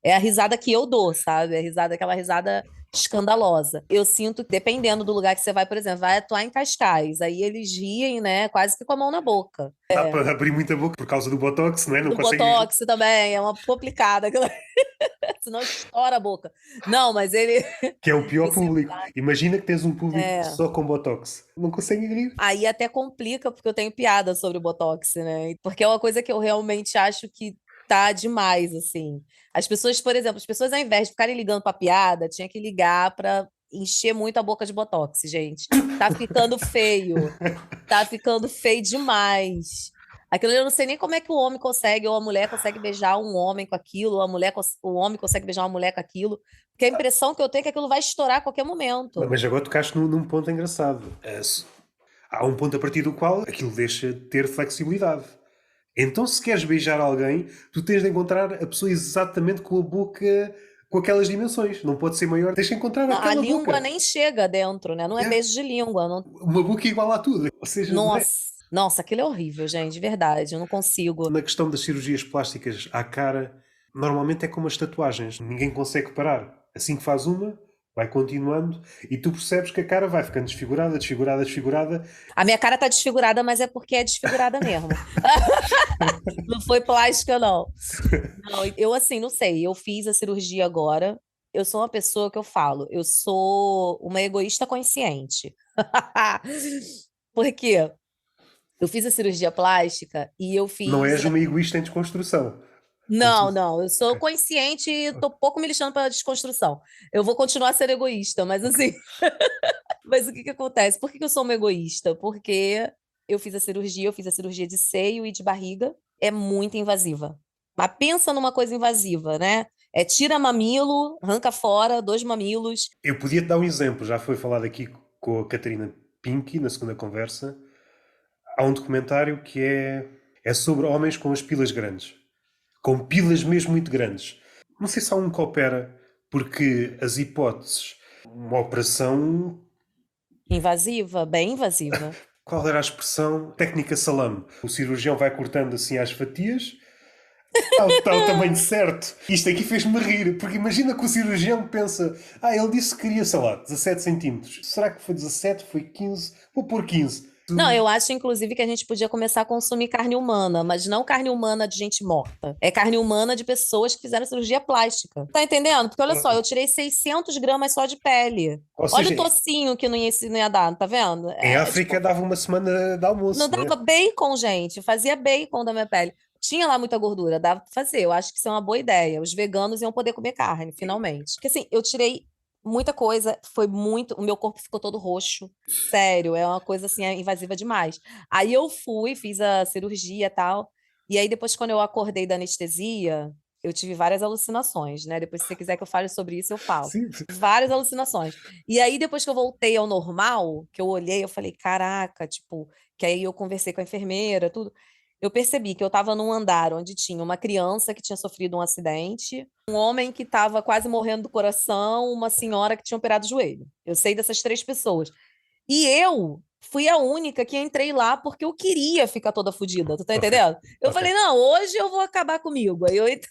é a risada que eu dou, sabe? É a risada, aquela risada escandalosa. Eu sinto que, dependendo do lugar que você vai, por exemplo, vai atuar em Cascais, aí eles riem, né, quase que com a mão na boca. Dá para abrir muita boca por causa do botox, não é? Não Do conseguem rir. Botox também, é uma complicada, senão estoura a boca. Não, mas ele. Que é o pior Você público. Imagina que tens um público é, só com botox. Não conseguem rir. Aí até complica, porque eu tenho piada sobre o Botox, né? Porque é uma coisa que eu realmente acho que tá demais, assim. As pessoas, por exemplo, as pessoas ao invés de ficarem ligando pra piada, tinha que ligar pra encher muito a boca de Botox, gente. Tá ficando feio. Tá ficando feio demais. Aquilo eu não sei nem como é que o homem consegue, ou a mulher consegue beijar um homem com aquilo, ou o homem consegue beijar uma mulher com aquilo. Porque a impressão que eu tenho é que aquilo vai estourar a qualquer momento. Mas agora tocaste num ponto engraçado. Há um ponto a partir do qual aquilo deixa de ter flexibilidade. Então, se queres beijar alguém, tu tens de encontrar a pessoa exatamente com a boca com aquelas dimensões. Não pode ser maior. Tens de encontrar A aquela língua boca. nem chega dentro, né? Não é Yeah. beijo de língua. Uma boca igual a tudo. Ou seja, não é? Nossa, nossa, aquilo é horrível, gente, de verdade. Eu não consigo. Na questão das cirurgias plásticas à cara, normalmente é como as tatuagens. Ninguém consegue parar. Assim que faz uma, vai continuando e tu percebes que a cara vai ficando desfigurada, desfigurada, desfigurada. A minha cara tá desfigurada, mas é porque é desfigurada mesmo. Não foi plástica, não. Não, eu assim, não sei. Eu fiz a cirurgia agora. Eu sou uma pessoa que eu falo, eu sou uma egoísta consciente. Por quê? Eu fiz a cirurgia plástica e eu Não fiz. és uma egoísta em desconstrução. Como tu... Não, não, eu sou Ok. consciente e tô pouco me lixando para desconstrução. Eu vou continuar a ser egoísta, mas assim. Mas o que que acontece? Por que que eu sou uma egoísta? Porque eu fiz a cirurgia de seio e de barriga, é muito invasiva. Mas pensa numa coisa invasiva, né? É tira mamilo, arranca fora dois mamilos. Eu podia te dar um exemplo, já foi falado aqui com a Catarina Pinky na segunda conversa. Há um documentário que é sobre homens com as pilas grandes. Com pilas mesmo muito grandes. Não sei se há um que opera, porque as hipóteses, uma operação. Invasiva, bem invasiva. Qual era a expressão? Técnica salame. O cirurgião vai cortando assim às fatias. Está o tamanho certo. Isto aqui fez-me rir, porque imagina que o cirurgião pensa: ele disse que queria, sei lá, 17 centímetros. Será que foi 17? Foi 15? Vou pôr 15. Não, eu acho, inclusive, que a gente podia começar a consumir carne humana, mas não carne humana de gente morta. É carne humana de pessoas que fizeram cirurgia plástica. Tá entendendo? Porque olha só, eu tirei 600 gramas só de pele. Ou Olha o seja, tocinho que não ia dar, tá vendo? em É, África tipo, dava uma semana de não almoço, não é? dava bacon, gente. Fazia bacon da minha pele. Tinha lá muita gordura, dava pra fazer. Eu acho que isso é uma boa ideia. Os veganos iam poder comer carne, finalmente. Porque assim, eu tirei muita coisa, foi muito. O meu corpo ficou todo roxo. Sério, é uma coisa assim, invasiva demais. Aí eu fui, fiz a cirurgia e tal. E aí, depois, quando eu acordei da anestesia, eu tive várias alucinações, né? Depois, se você quiser que eu fale sobre isso, eu falo. Sim. Várias alucinações. E aí, depois que eu voltei ao normal, que eu olhei, eu falei, caraca, tipo, que aí eu conversei com a enfermeira, tudo. Eu percebi que eu estava num andar onde tinha uma criança que tinha sofrido um acidente, um homem que estava quase morrendo do coração, uma senhora que tinha operado o joelho. Eu sei dessas três pessoas. E eu fui a única que entrei lá porque eu queria ficar toda fodida, tu tá Ok, entendendo? Eu ok. falei, não, hoje eu vou acabar comigo. Aí eu entrei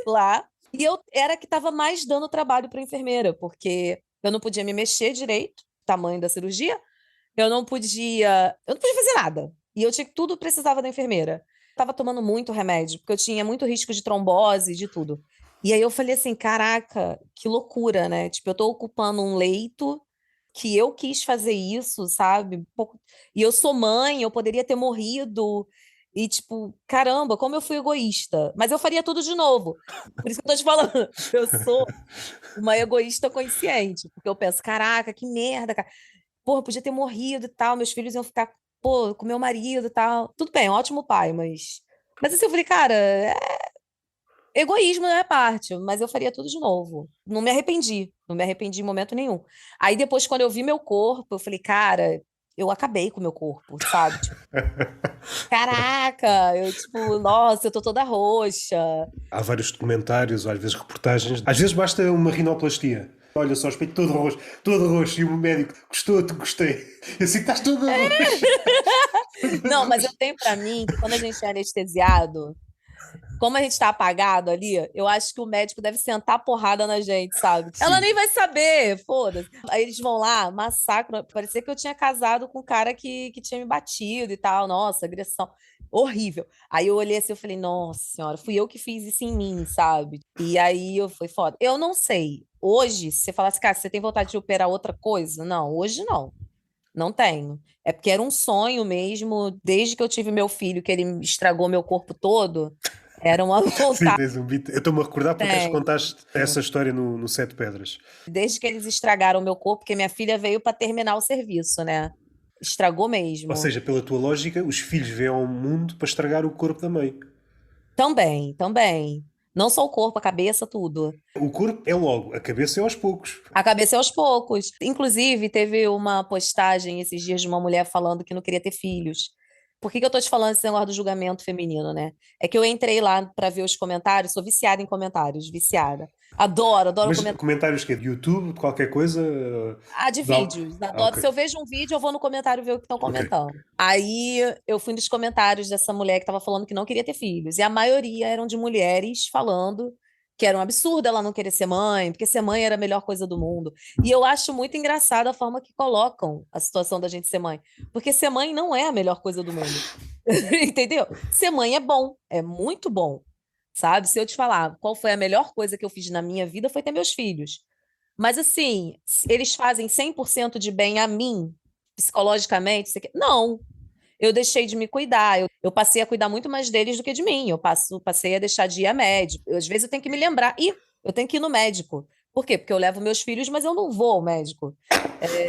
lá e eu era que estava mais dando trabalho para a enfermeira, porque eu não podia me mexer direito, tamanho da cirurgia, eu não podia fazer nada. E eu tinha que tudo precisava da enfermeira. Tava tomando muito remédio, porque eu tinha muito risco de trombose, de tudo. E aí eu falei assim, caraca, que loucura, né? Tipo, eu tô ocupando um leito que eu quis fazer isso, sabe? E eu sou mãe, eu poderia ter morrido. E tipo, caramba, como eu fui egoísta. Mas eu faria tudo de novo. Por isso que eu tô te falando, eu sou uma egoísta consciente, porque eu penso, caraca, que merda, cara. Porra, eu podia ter morrido e tal, meus filhos iam ficar, pô, com meu marido e tal. Tudo bem, um ótimo pai, mas assim, eu falei, cara, egoísmo da minha parte, mas eu faria tudo de novo. Não me arrependi em momento nenhum. Aí depois, quando eu vi meu corpo, eu falei, cara, eu acabei com o meu corpo, sabe? Tipo, caraca, eu tipo, nossa, eu tô toda roxa. Há vários documentários, ou às vezes reportagens. Às vezes basta uma rinoplastia. Olha só, o espelho todo roxo, e o médico gostou-te, gostei. Eu assim, estás todo roxo, todo Não, mas eu roxo. tenho pra mim que quando a gente é anestesiado, como a gente tá apagado ali, eu acho que o médico deve sentar a porrada na gente, sabe? Ela Sim, nem vai saber, foda-se. Aí eles vão lá, massacram. Parecia que eu tinha casado com um cara que tinha me batido e tal. Nossa, agressão. Horrível. Aí eu olhei assim e falei, nossa senhora, fui eu que fiz isso em mim, sabe? E aí eu foi foda. Eu não sei. Hoje, se você falasse, cara, você tem vontade de operar outra coisa? Não, hoje não. Não tenho. É porque era um sonho mesmo, desde que eu tive meu filho, que ele estragou meu corpo todo, era uma sim, vontade. tens um beat. Eu estou-me a recordar porque acho que Tenho. contaste essa história no Sete Pedras. Desde que eles estragaram meu corpo, porque minha filha veio para terminar o serviço, né? Estragou Ou mesmo. seja, pela tua lógica, os filhos vêm ao mundo para estragar o corpo da mãe. Também, também. Não só o corpo, a cabeça, tudo. O corpo é logo, a cabeça é aos poucos. A cabeça é aos poucos. Inclusive, teve uma postagem esses dias de uma mulher falando que não queria ter filhos. Por que que eu tô te falando esse negócio do julgamento feminino, né? É que eu entrei lá para ver os comentários, sou viciada em comentários, viciada. Adoro, adoro Mas comentários. comentários que é de YouTube, de qualquer coisa. Ah, de vídeos. Adoro. Ok, Se eu vejo um vídeo, eu vou no comentário ver o que estão ok. comentando. Aí eu fui nos comentários dessa mulher que estava falando que não queria ter filhos. E a maioria eram de mulheres falando que era um absurdo ela não querer ser mãe, porque ser mãe era a melhor coisa do mundo. E eu acho muito engraçado a forma que colocam a situação da gente ser mãe. Porque ser mãe não é a melhor coisa do mundo. Entendeu? Ser mãe é bom, é muito bom. Sabe? Se eu te falar qual foi a melhor coisa que eu fiz na minha vida, foi ter meus filhos. Mas assim, eles fazem 100% de bem a mim, psicologicamente? Não. Eu deixei de me cuidar. Eu passei a cuidar muito mais deles do que de mim. Passei a deixar de ir a médico. Às vezes eu tenho que me lembrar. E eu tenho que ir no médico. Por quê? Porque eu levo meus filhos, mas eu não vou ao médico. É,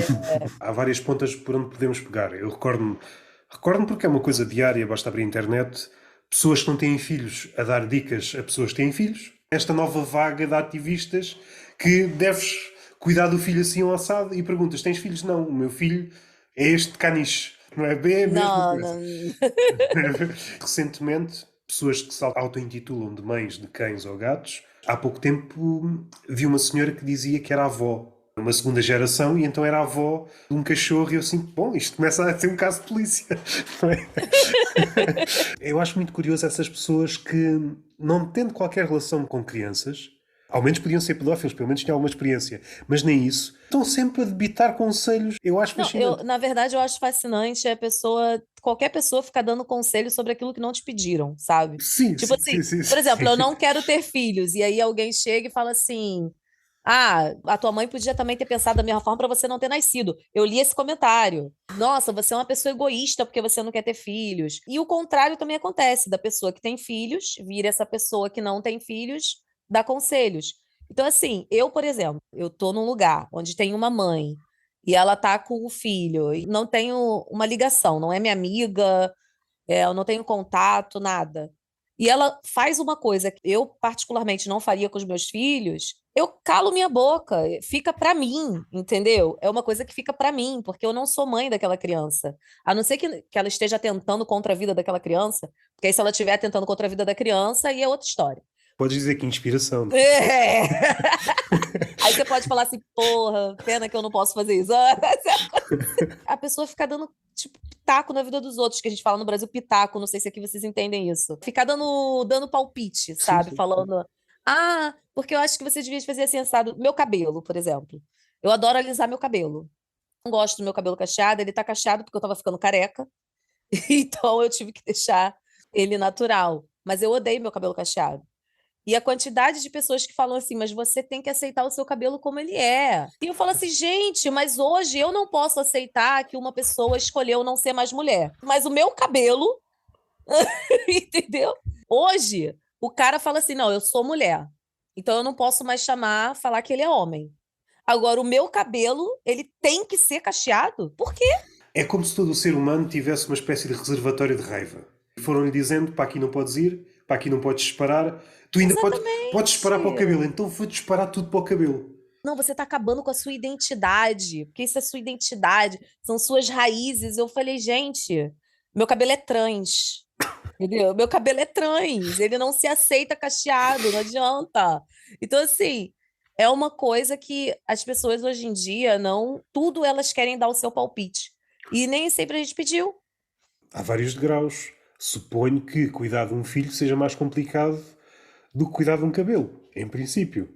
Há várias pontas por onde podemos pegar. Eu recordo-me porque é uma coisa diária, basta abrir a internet. Pessoas que não têm filhos a dar dicas a pessoas que têm filhos. Esta nova vaga de ativistas que deves cuidar do filho assim ou assado e perguntas: tens filhos? Não, o meu filho é este caniche. Não é bem a mesma não, coisa. não. Recentemente, pessoas que se auto-intitulam de mães de cães ou gatos, há pouco tempo vi uma senhora que dizia que era avó, uma segunda geração, e então era avó de um cachorro, e eu assim, bom, isto começa a ser um caso de polícia. Não é? Eu acho muito curioso essas pessoas que, não tendo qualquer relação com crianças, Ao menos podiam ser pedófilos, pelo menos tinham alguma experiência. Mas nem isso. Estão sempre a debitar conselhos. Eu acho Não, fascinante. na verdade, eu acho fascinante a pessoa, qualquer pessoa ficar dando conselho sobre aquilo que não te pediram, sabe? Sim, Tipo sim, assim, sim, sim, por exemplo, eu sim. não quero ter filhos, e aí alguém chega e fala assim: Ah, a tua mãe podia também ter pensado da mesma forma para você não ter nascido. Eu li esse comentário. Nossa, você é uma pessoa egoísta porque você não quer ter filhos. E o contrário também acontece, da pessoa que tem filhos, vira essa pessoa que não tem filhos, dá conselhos. Então, assim, eu, por exemplo, eu tô num lugar onde tem uma mãe e ela tá com o filho, e não tenho uma ligação, não é minha amiga, eu não tenho contato, nada. E ela faz uma coisa que eu particularmente não faria com os meus filhos, eu calo minha boca, fica pra mim, entendeu? É uma coisa que fica pra mim, porque eu não sou mãe daquela criança. A não ser que ela esteja atentando contra a vida daquela criança, porque aí se ela estiver atentando contra a vida da criança, aí é outra história. Podes dizer que inspiração. É. Aí você pode falar assim, porra, pena que eu não posso fazer isso. A pessoa fica dando, tipo, pitaco na vida dos outros, que a gente fala no Brasil pitaco, não sei se aqui vocês entendem isso. Ficar dando palpite, Sim, sabe? sim, sim. Falando, porque eu acho que você devia fazer assim, assado. Meu cabelo, por exemplo. Eu adoro alisar meu cabelo. Não gosto do meu cabelo cacheado, ele tá cacheado porque eu tava ficando careca, então eu tive que deixar ele natural. Mas eu odeio meu cabelo cacheado. E a quantidade de pessoas que falam assim, mas você tem que aceitar o seu cabelo como ele é. E eu falo assim, gente, mas hoje eu não posso aceitar que uma pessoa escolheu não ser mais mulher. Mas o meu cabelo, entendeu? Hoje, o cara fala assim, não, eu sou mulher. Então eu não posso mais falar que ele é homem. Agora, o meu cabelo, ele tem que ser cacheado? Por quê? É como se todo o ser humano tivesse uma espécie de reservatório de raiva. Foram-lhe dizendo, para aqui não podes ir, para aqui não podes disparar. Tu ainda podes disparar para o Exatamente. cabelo, então vou disparar tudo para o cabelo. Não, você está acabando com a sua identidade, porque isso é sua identidade, são suas raízes. Eu falei, gente, meu cabelo é trans, entendeu? Meu cabelo é trans, ele não se aceita cacheado, não adianta. Então, assim, é uma coisa que as pessoas hoje em dia não, tudo elas querem dar o seu palpite. E nem sempre a gente pediu. Há vários degraus. Suponho que cuidar de um filho seja mais complicado do que cuidar de um cabelo, em princípio.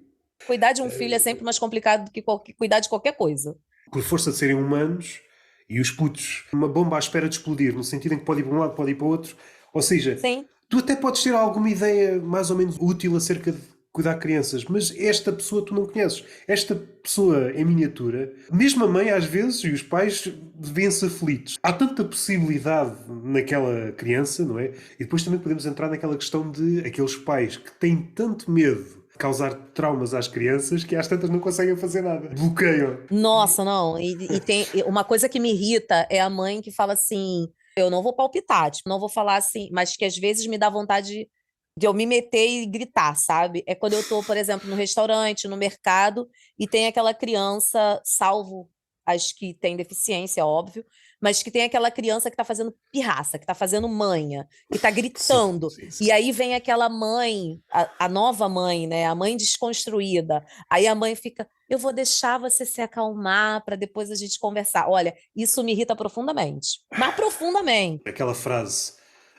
Cuidar de um filho é sempre mais complicado do que cuidar de qualquer coisa. Por força de serem humanos e os putos, uma bomba à espera de explodir, no sentido em que pode ir para um lado, pode ir para o outro. Ou seja, Sim. tu até podes ter alguma ideia mais ou menos útil acerca de cuidar de crianças, mas esta pessoa tu não conheces. Esta pessoa em miniatura, mesmo a mãe às vezes e os pais vêem-se aflitos. Há tanta possibilidade naquela criança, não é? E depois também podemos entrar naquela questão de aqueles pais que têm tanto medo de causar traumas às crianças que às tantas não conseguem fazer nada. Bloqueiam. Nossa, não. E tem uma coisa que me irrita é a mãe que fala assim: eu não vou palpitar, tipo, não vou falar assim, mas que às vezes me dá vontade de eu me meter e gritar, sabe? É quando eu tô, por exemplo, no restaurante, no mercado, e tem aquela criança, salvo as que têm deficiência, óbvio, mas que tem aquela criança que tá fazendo pirraça, que tá fazendo manha, que tá Sim, gritando. sim, sim. E aí vem aquela mãe, a nova mãe, né? A mãe desconstruída. Aí a mãe fica. Eu vou deixar você se acalmar para depois a gente conversar. Olha, isso me irrita profundamente. Mas profundamente. Aquela frase,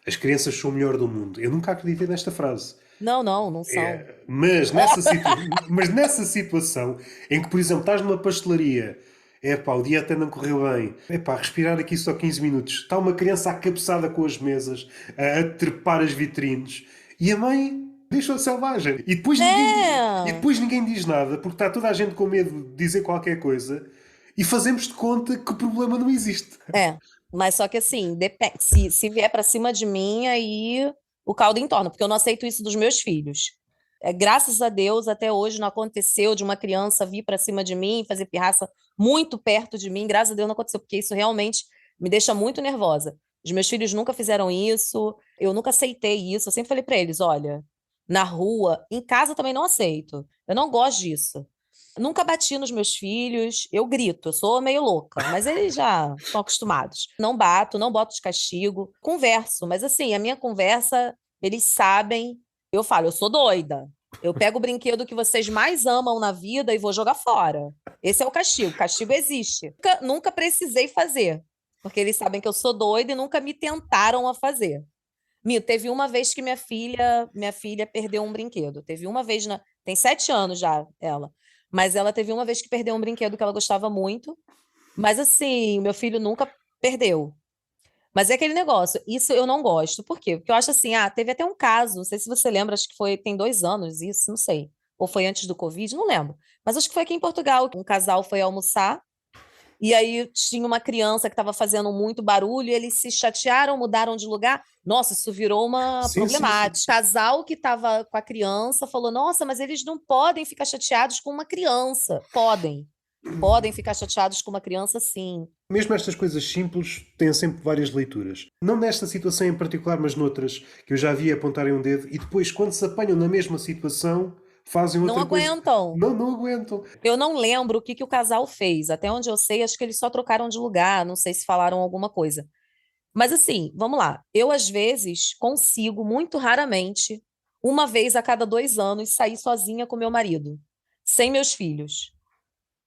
as crianças são o melhor do mundo. Eu nunca acreditei nesta frase. Não, não, não são. É, mas nessa situação em que, por exemplo, estás numa pastelaria, é pá, o dia até não correu bem, é pá, respirar aqui só 15 minutos, está uma criança acabeçada com as mesas, a trepar as vitrines, e a mãe deixa-a selvagem. E É, depois ninguém diz nada, porque está toda a gente com medo de dizer qualquer coisa, e fazemos de conta que o problema não existe. é. Mas só que assim, depende. Se vier para cima de mim, aí o caldo entorna, porque eu não aceito isso dos meus filhos. Graças a Deus, até hoje não aconteceu de uma criança vir para cima de mim, fazer pirraça muito perto de mim. Graças a Deus não aconteceu, porque isso realmente me deixa muito nervosa. Os meus filhos nunca fizeram isso, eu nunca aceitei isso. Eu sempre falei para eles: olha, na rua, em casa também não aceito. Eu não gosto disso. Nunca bati nos meus filhos, eu grito, eu sou meio louca, mas eles já estão acostumados. Não bato, não boto de castigo, converso, mas assim, a minha conversa, eles sabem, eu falo, eu sou doida. Eu pego o brinquedo que vocês mais amam na vida e vou jogar fora. Esse é o castigo existe. Nunca precisei fazer, porque eles sabem que eu sou doida e nunca me tentaram a fazer. Teve uma vez que minha filha perdeu um brinquedo. Teve uma vez tem 7 anos já, ela. Mas ela teve uma vez que perdeu um brinquedo que ela gostava muito. Mas assim, meu filho nunca perdeu. Mas é aquele negócio, isso eu não gosto. Por quê? Porque eu acho assim, teve até um caso, não sei se você lembra, acho que tem 2 anos isso, não sei. Ou foi antes do Covid, não lembro. Mas acho que foi aqui em Portugal, um casal foi almoçar, e aí tinha uma criança que estava fazendo muito barulho, e eles se chatearam, mudaram de lugar. Nossa, isso virou uma Sim, sim, sim. problemática. O casal que estava com a criança falou: Nossa, mas eles não podem ficar chateados com uma criança. Podem. Podem ficar chateados com uma criança, sim. Mesmo estas coisas simples têm sempre várias leituras. Não nesta situação em particular, mas noutras, que eu já vi apontarem um dedo e depois, quando se apanham na mesma situação, fazem Não outra coisa. aguentam. Não, não aguentam. Eu não lembro o que que o casal fez. Até onde eu sei, acho que eles só trocaram de lugar. Não sei se falaram alguma coisa. Mas assim, vamos lá. Eu, às vezes, consigo, muito raramente, uma vez a cada 2 anos, sair sozinha com meu marido, sem meus filhos.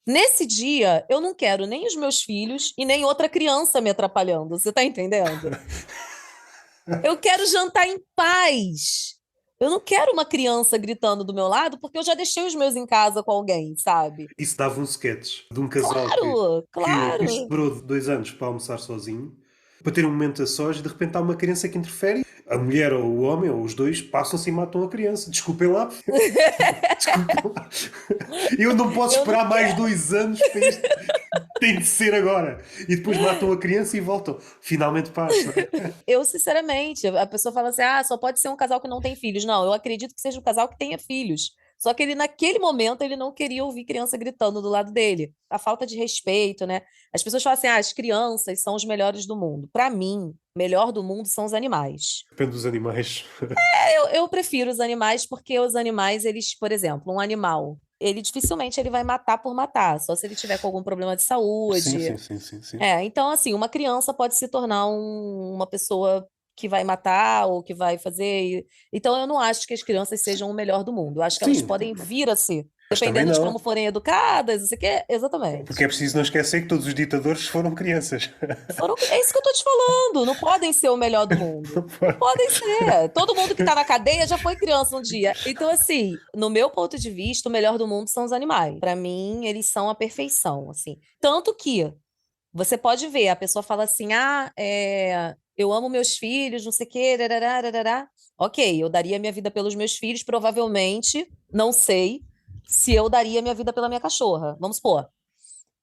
Nesse dia, eu não quero nem os meus filhos e nem outra criança me atrapalhando. Você tá entendendo? Eu quero jantar em paz. Eu não quero uma criança gritando do meu lado, porque eu já deixei os meus em casa com alguém, sabe? Isso dava um sketch de um casal Claro, que claro. esperou 2 anos para almoçar sozinho, para ter um momento a sós e de repente há uma criança que interfere. A mulher ou o homem, ou os dois, passam-se e matam a criança. Desculpem lá. Desculpem lá. Eu não posso Eu não esperar mais quero. 2 anos para isto. Tem de ser agora. E depois matam a criança e voltam. Finalmente paz, não é? Eu, sinceramente, a pessoa fala assim: só pode ser um casal que não tem filhos. Não, eu acredito que seja um casal que tenha filhos. Só que ele, naquele momento, ele não queria ouvir criança gritando do lado dele. A falta de respeito, né? As pessoas falam assim: as crianças são os melhores do mundo. Para mim, o melhor do mundo são os animais. Depende dos animais. Eu prefiro os animais porque os animais, eles, por exemplo, um animal, ele dificilmente ele vai matar por matar, só se ele tiver com algum problema de Sim, saúde. sim, sim, sim, sim. Então, assim, uma criança pode se tornar uma pessoa que vai matar ou que vai fazer. Então, eu não acho que as crianças sejam o melhor do mundo. Eu acho que elas Sim, podem vir a ser, mas também dependendo de como não. forem educadas, não sei o quê. Exatamente. Porque é preciso não esquecer que todos os ditadores foram crianças. É isso que eu tô te falando. Não podem ser o melhor do mundo. Não podem ser. Todo mundo que tá na cadeia já foi criança um dia. Então, assim, no meu ponto de vista, o melhor do mundo são os animais. Para mim, eles são a perfeição, assim. Tanto que você pode ver, a pessoa fala assim: eu amo meus filhos, não sei o quê, rarará, rarará. Ok, eu daria minha vida pelos meus filhos, provavelmente, não sei se eu daria minha vida pela minha cachorra. Vamos supor,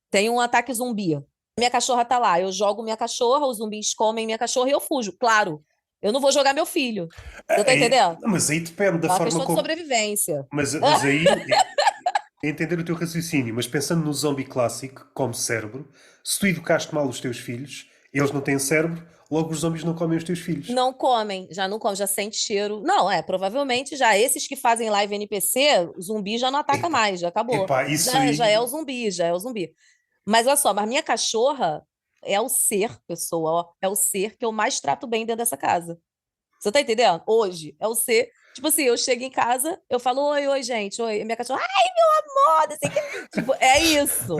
tem um ataque zumbi. Minha cachorra tá lá, eu jogo minha cachorra, os zumbis comem minha cachorra e eu fujo. Claro, eu não vou jogar meu filho. Você tá entendendo? Mas aí depende da É uma forma questão de como. sobrevivência. Mas aí é entender o teu raciocínio. Mas pensando no zombie clássico, como cérebro, se tu educaste mal os teus filhos, eles não têm cérebro, logo os zombies não comem os teus filhos. Não comem, já não comem, já sente cheiro. Não, provavelmente já esses que fazem live NPC, o zumbi já não ataca Epá, mais, já acabou. epá, isso Já aí. é o zumbi, já é o zumbi. Mas olha só, mas minha cachorra é o ser, pessoa, ó, é o ser que eu mais trato bem dentro dessa casa. Você tá entendendo? Hoje é o ser. Tipo assim, eu chego em casa, eu falo, oi, oi, gente, oi. E minha cachorra, ai, meu amor, não sei o quê. Tipo, é isso.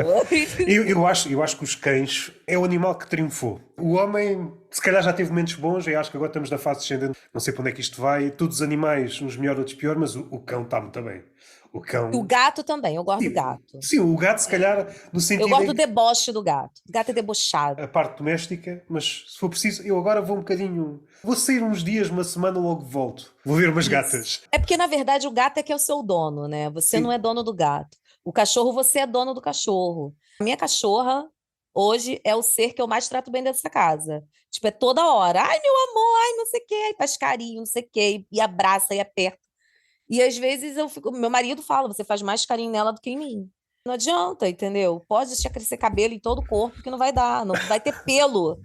Eu acho que os cães é o animal que triunfou. O homem, se calhar, já teve momentos bons. Eu acho que agora estamos na fase descendente. Não sei para onde é que isto vai. Todos os animais, uns melhor, outros pior, mas o cão está muito bem. O O cão. gato também, eu gosto do Sim, gato. sim, o gato, se calhar, no Eu sentido gosto do em que deboche do gato. O gato é debochado. a parte doméstica, mas se for preciso, eu agora vou um bocadinho. Vou sair uns dias, uma semana, logo volto. Vou ver umas Isso. gatas. É porque, na verdade, o gato é que é o seu dono, né? Você não é Sim. dono do gato. O cachorro, você é dono do cachorro. A minha cachorra, hoje, é o ser que eu mais trato bem dessa casa. Tipo, é toda hora. Ai, meu amor, ai, não sei o quê. Aí faz carinho, não sei o quê. E abraça e aperta. E às vezes eu fico. Meu marido fala: você faz mais carinho nela do que em mim. Não adianta, entendeu? Pode deixar crescer cabelo em todo o corpo, que não vai dar. Não vai ter pelo.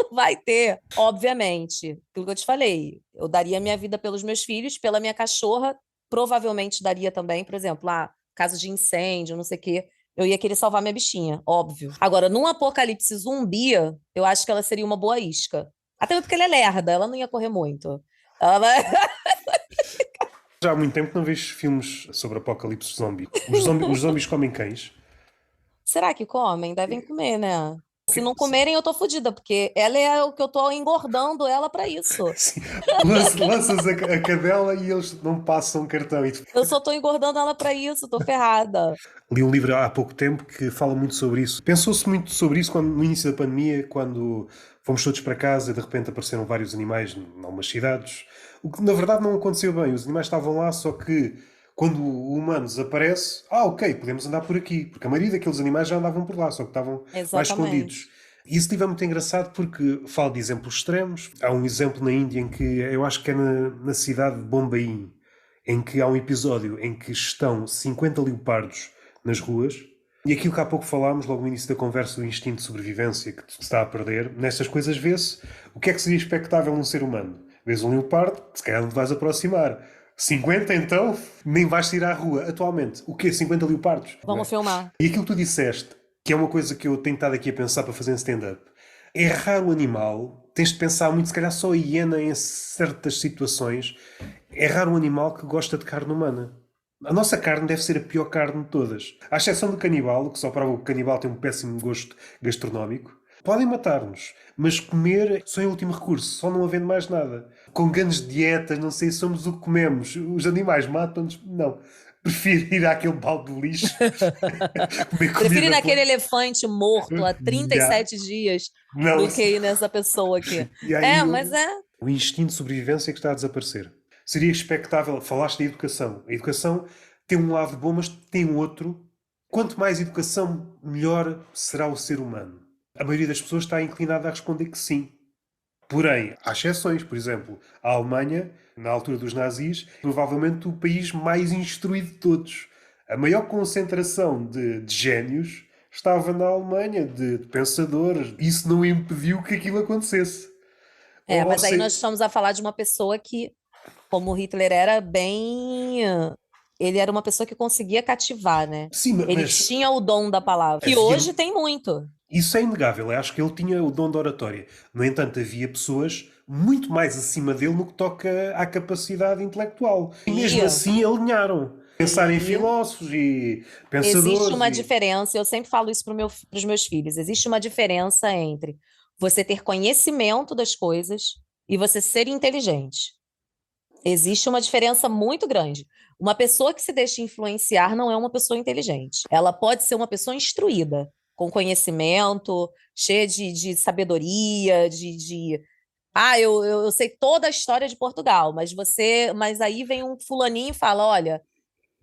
Vai ter, obviamente. Aquilo que eu te falei. Eu daria minha vida pelos meus filhos, pela minha cachorra, provavelmente daria também, por exemplo, caso de incêndio, não sei o quê. Eu ia querer salvar minha bichinha, óbvio. Agora, num apocalipse zumbi, eu acho que ela seria uma boa isca. Até porque ela é lerda, ela não ia correr muito. Ela vai... Já há muito tempo que não vejo filmes sobre apocalipse zombie. Os zombies comem cães. Será que comem? Devem comer, né? Se não comerem, eu tô fodida, porque ela é o que eu tô engordando ela pra isso. Sim. Lanças a cadela e eles não passam cartão. Eu só tô engordando ela pra isso, tô ferrada. Li um livro há pouco tempo que fala muito sobre isso. Pensou-se muito sobre isso no início da pandemia, quando fomos todos para casa e de repente apareceram vários animais em algumas cidades. O que na verdade não aconteceu bem. Os animais estavam lá, só que quando o humano desaparece, ok, podemos andar por aqui. Porque a maioria daqueles animais já andavam por lá, só que estavam mais escondidos. Exatamente. E esse livro é muito engraçado porque fala de exemplos extremos. Há um exemplo na Índia em que eu acho que é na cidade de Bombaim, em que há um episódio em que estão 50 leopardos nas ruas. E aquilo que há pouco falámos, logo no início da conversa, do instinto de sobrevivência que se está a perder, nestas coisas vê-se o que é que seria expectável num ser humano. Vês um leopardo, se calhar não te vais aproximar. 50 então, nem vais sair à rua. Atualmente, o quê? 50 leopardos? Não Vamos é? filmar. E aquilo que tu disseste, que é uma coisa que eu tenho estado aqui a pensar para fazer em stand-up, é raro o animal, tens de pensar muito, se calhar só a hiena em certas situações, é raro um animal que gosta de carne humana. A nossa carne deve ser a pior carne de todas. À exceção do canibal, que só prova que o canibal tem um péssimo gosto gastronómico. Podem matar-nos, mas comer só é o último recurso, só não havendo mais nada. Com grandes dietas, não sei, somos o que comemos. Os animais matam-nos? Não. Prefiro ir àquele balde de lixo, comer Prefiro ir comida. naquele elefante morto há trinta e Já. sete dias Não. do que ir nessa pessoa aqui. E aí É, mas é. o instinto de sobrevivência que está a desaparecer. Seria expectável, falaste da educação. A educação tem um lado bom, mas tem um outro. Quanto mais educação, melhor será o ser humano. A maioria das pessoas está inclinada a responder que sim. Porém, há exceções. Por exemplo, a Alemanha, na altura dos nazis, provavelmente o país mais instruído de todos. A maior concentração de génios estava na Alemanha, de pensadores. Isso não impediu que aquilo acontecesse. É, Ou mas aí nós seja, estamos a falar de uma pessoa que, como Hitler era bem. Ele era uma pessoa que conseguia cativar, né? sim, Ele mas tinha o dom da palavra, que havia. hoje tem muito. Isso é inegável. Eu acho que ele tinha o dom da oratória. No entanto, havia pessoas muito mais acima dele no que toca à capacidade intelectual. E mesmo E, assim alinharam. Pensar em e filósofos e existe pensadores uma e... diferença, eu sempre falo isso para os meus filhos, existe uma diferença entre você ter conhecimento das coisas e você ser inteligente. Existe uma diferença muito grande. Uma pessoa que se deixa influenciar não é uma pessoa inteligente. Ela pode ser uma pessoa instruída, com conhecimento, cheia de sabedoria, eu sei toda a história de Portugal, mas aí vem um fulaninho e fala, olha,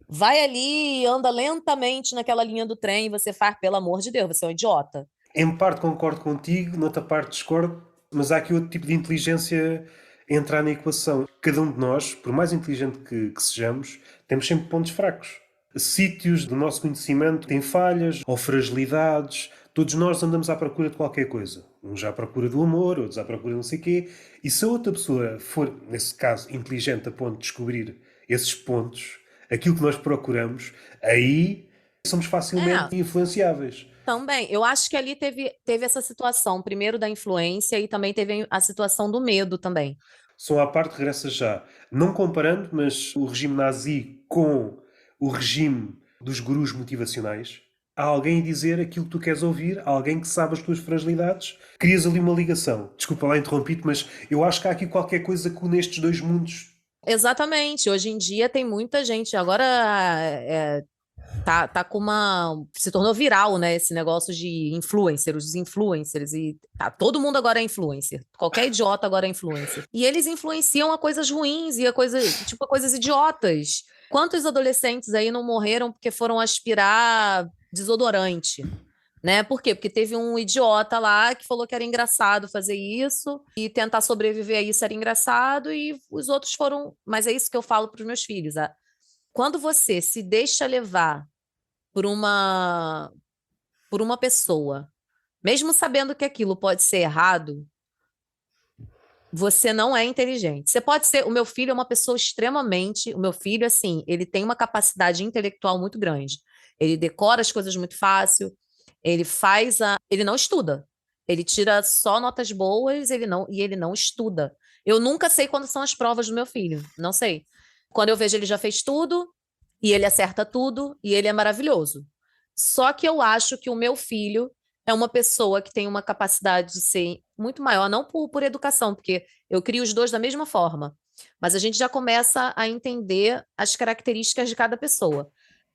vai ali, anda lentamente naquela linha do trem, e você faz, pelo amor de Deus, você é um idiota. Em parte concordo contigo, noutra parte discordo, mas há aqui outro tipo de inteligência a entrar na equação. Cada um de nós, por mais inteligente que sejamos, temos sempre pontos fracos. Sítios do nosso conhecimento têm falhas ou fragilidades. Todos nós andamos à procura de qualquer coisa. Uns à procura do amor, outros à procura de não sei o quê. E se a outra pessoa for, nesse caso, inteligente a ponto de descobrir esses pontos, aquilo que nós procuramos, aí somos É, facilmente influenciáveis. também. Eu acho que ali teve essa situação, primeiro da influência e também teve a situação do medo também. Só à parte, regressa já. Não comparando, mas o regime nazi com o regime dos gurus motivacionais, há alguém a dizer aquilo que tu queres ouvir, há alguém que sabe as tuas fragilidades. Crias ali uma ligação. Desculpa lá interrompi-te, mas eu acho que há aqui qualquer coisa que une estes dois mundos. Exatamente. Hoje em dia tem muita gente. Agora tá com uma. Se tornou viral, né? Esse negócio de influencer, os influencers. E todo mundo agora é influencer. Qualquer idiota agora é influencer. E eles influenciam a coisas ruins e tipo, a coisas idiotas. Quantos adolescentes aí não morreram porque foram aspirar desodorante? Né? Por quê? Porque teve um idiota lá que falou que era engraçado fazer isso e tentar sobreviver a isso era engraçado e os outros foram. Mas é isso que eu falo para os meus filhos. Quando você se deixa levar por uma pessoa, mesmo sabendo que aquilo pode ser errado, você não é inteligente. Você pode ser. O meu filho é uma pessoa extremamente. O meu filho, assim, ele tem uma capacidade intelectual muito grande. Ele decora as coisas muito fácil. Ele não estuda. Ele tira só notas boas, ele não estuda. Eu nunca sei quando são as provas do meu filho. Não sei. Quando eu vejo, ele já fez tudo, e ele acerta tudo, e ele é maravilhoso. Só que eu acho que o meu filho é uma pessoa que tem uma capacidade de ser muito maior, não por educação, porque eu crio os dois da mesma forma, mas a gente já começa a entender as características de cada pessoa.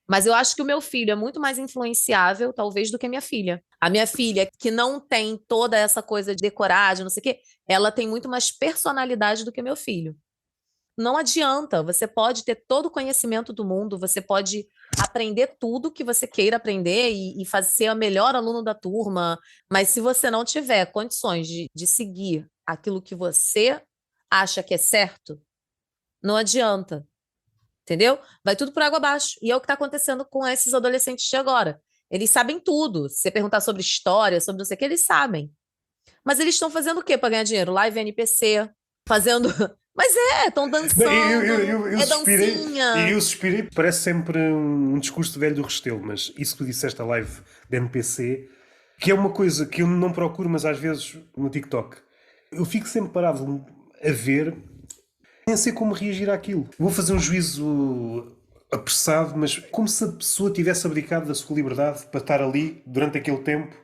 Mas eu acho que o meu filho é muito mais influenciável, talvez, do que a minha filha. A minha filha, que não tem toda essa coisa de decorar, de não sei o quê, ela tem muito mais personalidade do que meu filho. Não adianta, você pode ter todo o conhecimento do mundo, você pode aprender tudo que você queira aprender e fazer ser a melhor aluno da turma, mas se você não tiver condições de seguir aquilo que você acha que é certo, não adianta, entendeu? Vai tudo por água abaixo. E é o que está acontecendo com esses adolescentes de agora. Eles sabem tudo. Se você perguntar sobre história, sobre não sei o que, eles sabem. Mas eles estão fazendo o quê para ganhar dinheiro? Live NPC, fazendo. Mas estão Não, dançando, eu é suspirei, dancinha. parece sempre um discurso de velho do Restelo, mas isso que tu disseste a live de NPC, que é uma coisa que eu não procuro, mas às vezes no TikTok, eu fico sempre parado a ver, nem sei como reagir àquilo. Vou fazer um juízo apressado, mas como se a pessoa tivesse abdicado da sua liberdade para estar ali durante aquele tempo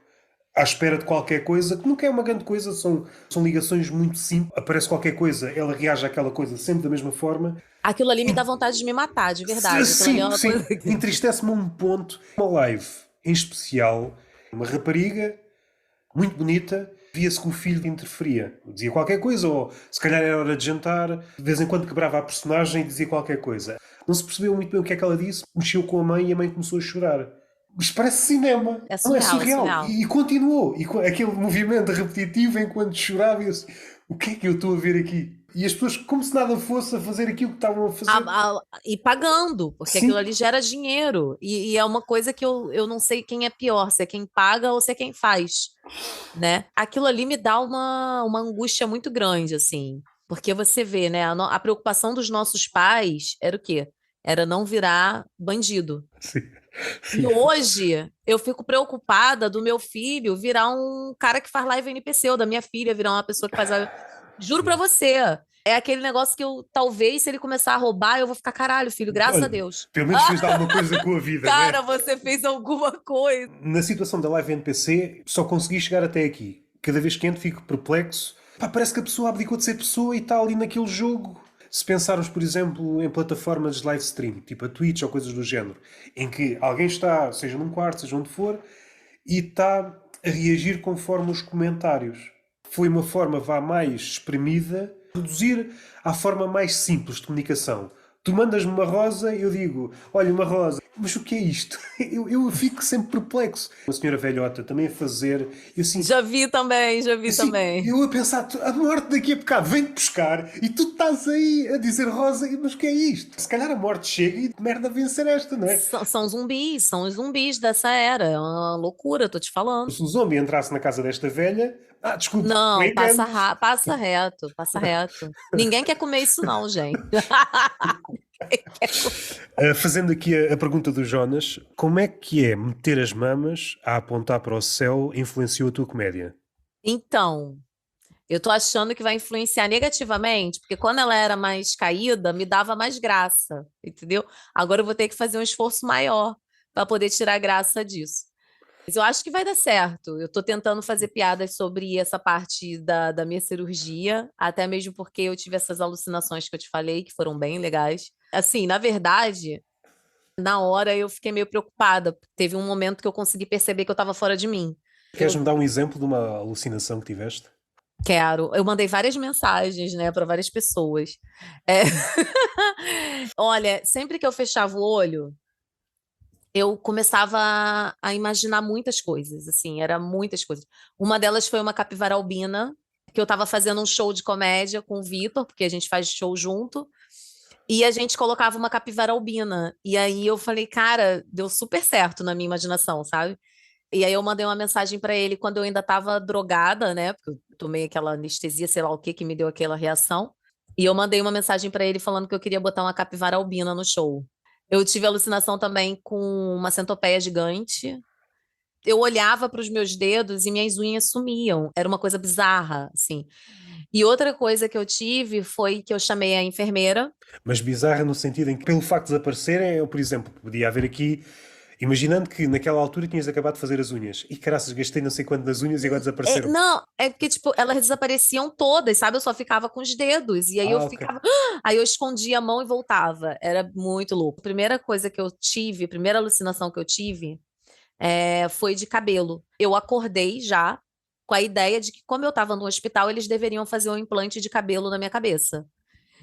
à espera de qualquer coisa, que nunca é uma grande coisa, são ligações muito simples. Aparece qualquer coisa, ela reage àquela coisa sempre da mesma forma. Aquilo ali me dá vontade de me matar, de verdade. Aquilo ali é Sim, uma coisa sim. que. Entristece-me a um ponto. Uma live, em especial, uma rapariga muito bonita, via-se que o filho interferia. Dizia qualquer coisa, ou se calhar era hora de jantar, de vez em quando quebrava a personagem e dizia qualquer coisa. Não se percebeu muito bem o que é que ela disse, mexeu com a mãe e a mãe começou a chorar. Mas parece cinema. É Não, é surreal, é surreal. surreal. E continuou. E aquele movimento repetitivo enquanto chorava, eu disse, o que é que eu estou a ver aqui? E as pessoas, como se nada fosse, a fazer aquilo que estavam a fazer. E pagando, porque aquilo Sim, ali gera dinheiro. E é uma coisa que eu não sei quem é pior, se é quem paga ou se é quem faz, né? Aquilo ali me dá uma angústia muito grande, assim. Porque você vê, né? A preocupação dos nossos pais era o quê? Era não virar bandido. sim, E sim. hoje eu fico preocupada do meu filho virar um cara que faz live NPC, ou da minha filha virar uma pessoa que faz live. Juro pra Sim. você. É aquele negócio que eu, talvez, se ele começar a roubar, eu vou ficar, caralho, filho, graças a Olha, Deus. pelo menos fez alguma coisa com a vida, não é? Cara, você fez alguma coisa. Na situação da live NPC, só consegui chegar até aqui. Cada vez que entro, fico perplexo. Pá, parece que a pessoa abdicou de ser pessoa e está ali naquele jogo. Se pensarmos, por exemplo, em plataformas de live stream, tipo a Twitch ou coisas do género, em que alguém está, seja num quarto, seja onde for, e está a reagir conforme os comentários. Foi uma forma, vá, mais espremida, reduzir à forma mais simples de comunicação. Tu mandas-me uma rosa e eu digo, olha, uma rosa. Mas o que é isto? Eu fico sempre perplexo. Uma senhora velhota também a fazer, eu assim, Já vi também, já vi assim, também. eu a pensar, a morte daqui a bocado vem-te buscar e tu estás aí a dizer rosa, mas o que é isto? Se calhar a morte chega e merda vencer esta, não é? São os zumbis dessa era. É uma loucura, tô te falando. Se o zombie entrasse na casa desta velha, desculpe, foi Não, engano. passa reto, passa reto. Ninguém quer comer isso, não, gente. Fazendo aqui a pergunta do Jonas, como é que é meter as mamas a apontar para o céu influenciou a tua comédia? Então, eu tô achando que vai influenciar negativamente, porque quando ela era mais caída, me dava mais graça, entendeu? Agora eu vou ter que fazer um esforço maior para poder tirar graça disso. Mas eu acho que vai dar certo. Eu tô tentando fazer piadas sobre essa parte da minha cirurgia, até mesmo porque eu tive essas alucinações que eu te falei, que foram bem legais. Assim, na verdade, na hora eu fiquei meio preocupada. Teve um momento que eu consegui perceber que eu estava fora de mim. Eu Queres-me dar um exemplo de uma alucinação que tiveste? quero. Eu mandei várias mensagens, né, para várias pessoas. É. Olha, sempre que eu fechava o olho, eu começava a imaginar muitas coisas, assim, era muitas coisas. Uma delas foi uma capivara albina, que eu estava fazendo um show de comédia com o Vitor, porque a gente faz show junto, e a gente colocava uma capivara albina. E aí eu falei, cara, deu super certo na minha imaginação, sabe? E aí eu mandei uma mensagem para ele quando eu ainda estava drogada, né? Porque eu tomei aquela anestesia, sei lá o que, que me deu aquela reação. E eu mandei uma mensagem para ele falando que eu queria botar uma capivara albina no show. Eu tive alucinação também com uma centopeia gigante. Eu olhava para os meus dedos e minhas unhas sumiam. Era uma coisa bizarra, assim. E outra coisa que eu tive foi que eu chamei a enfermeira. Mas bizarra no sentido em que, pelo facto de desaparecerem, eu, por exemplo, podia haver aqui Imaginando que naquela altura tinhas acabado de fazer as unhas. E caraças, gastei não sei quanto nas unhas e agora desapareceram. Não, é porque, tipo, elas desapareciam todas, sabe? Eu só ficava com os dedos. E aí eu Ah, ok. ficava. Aí eu escondia a mão e voltava. Era muito louco. A primeira coisa que eu tive, a primeira alucinação que eu tive, foi de cabelo. Eu acordei já com a ideia de que, como eu estava no hospital, eles deveriam fazer um implante de cabelo na minha cabeça.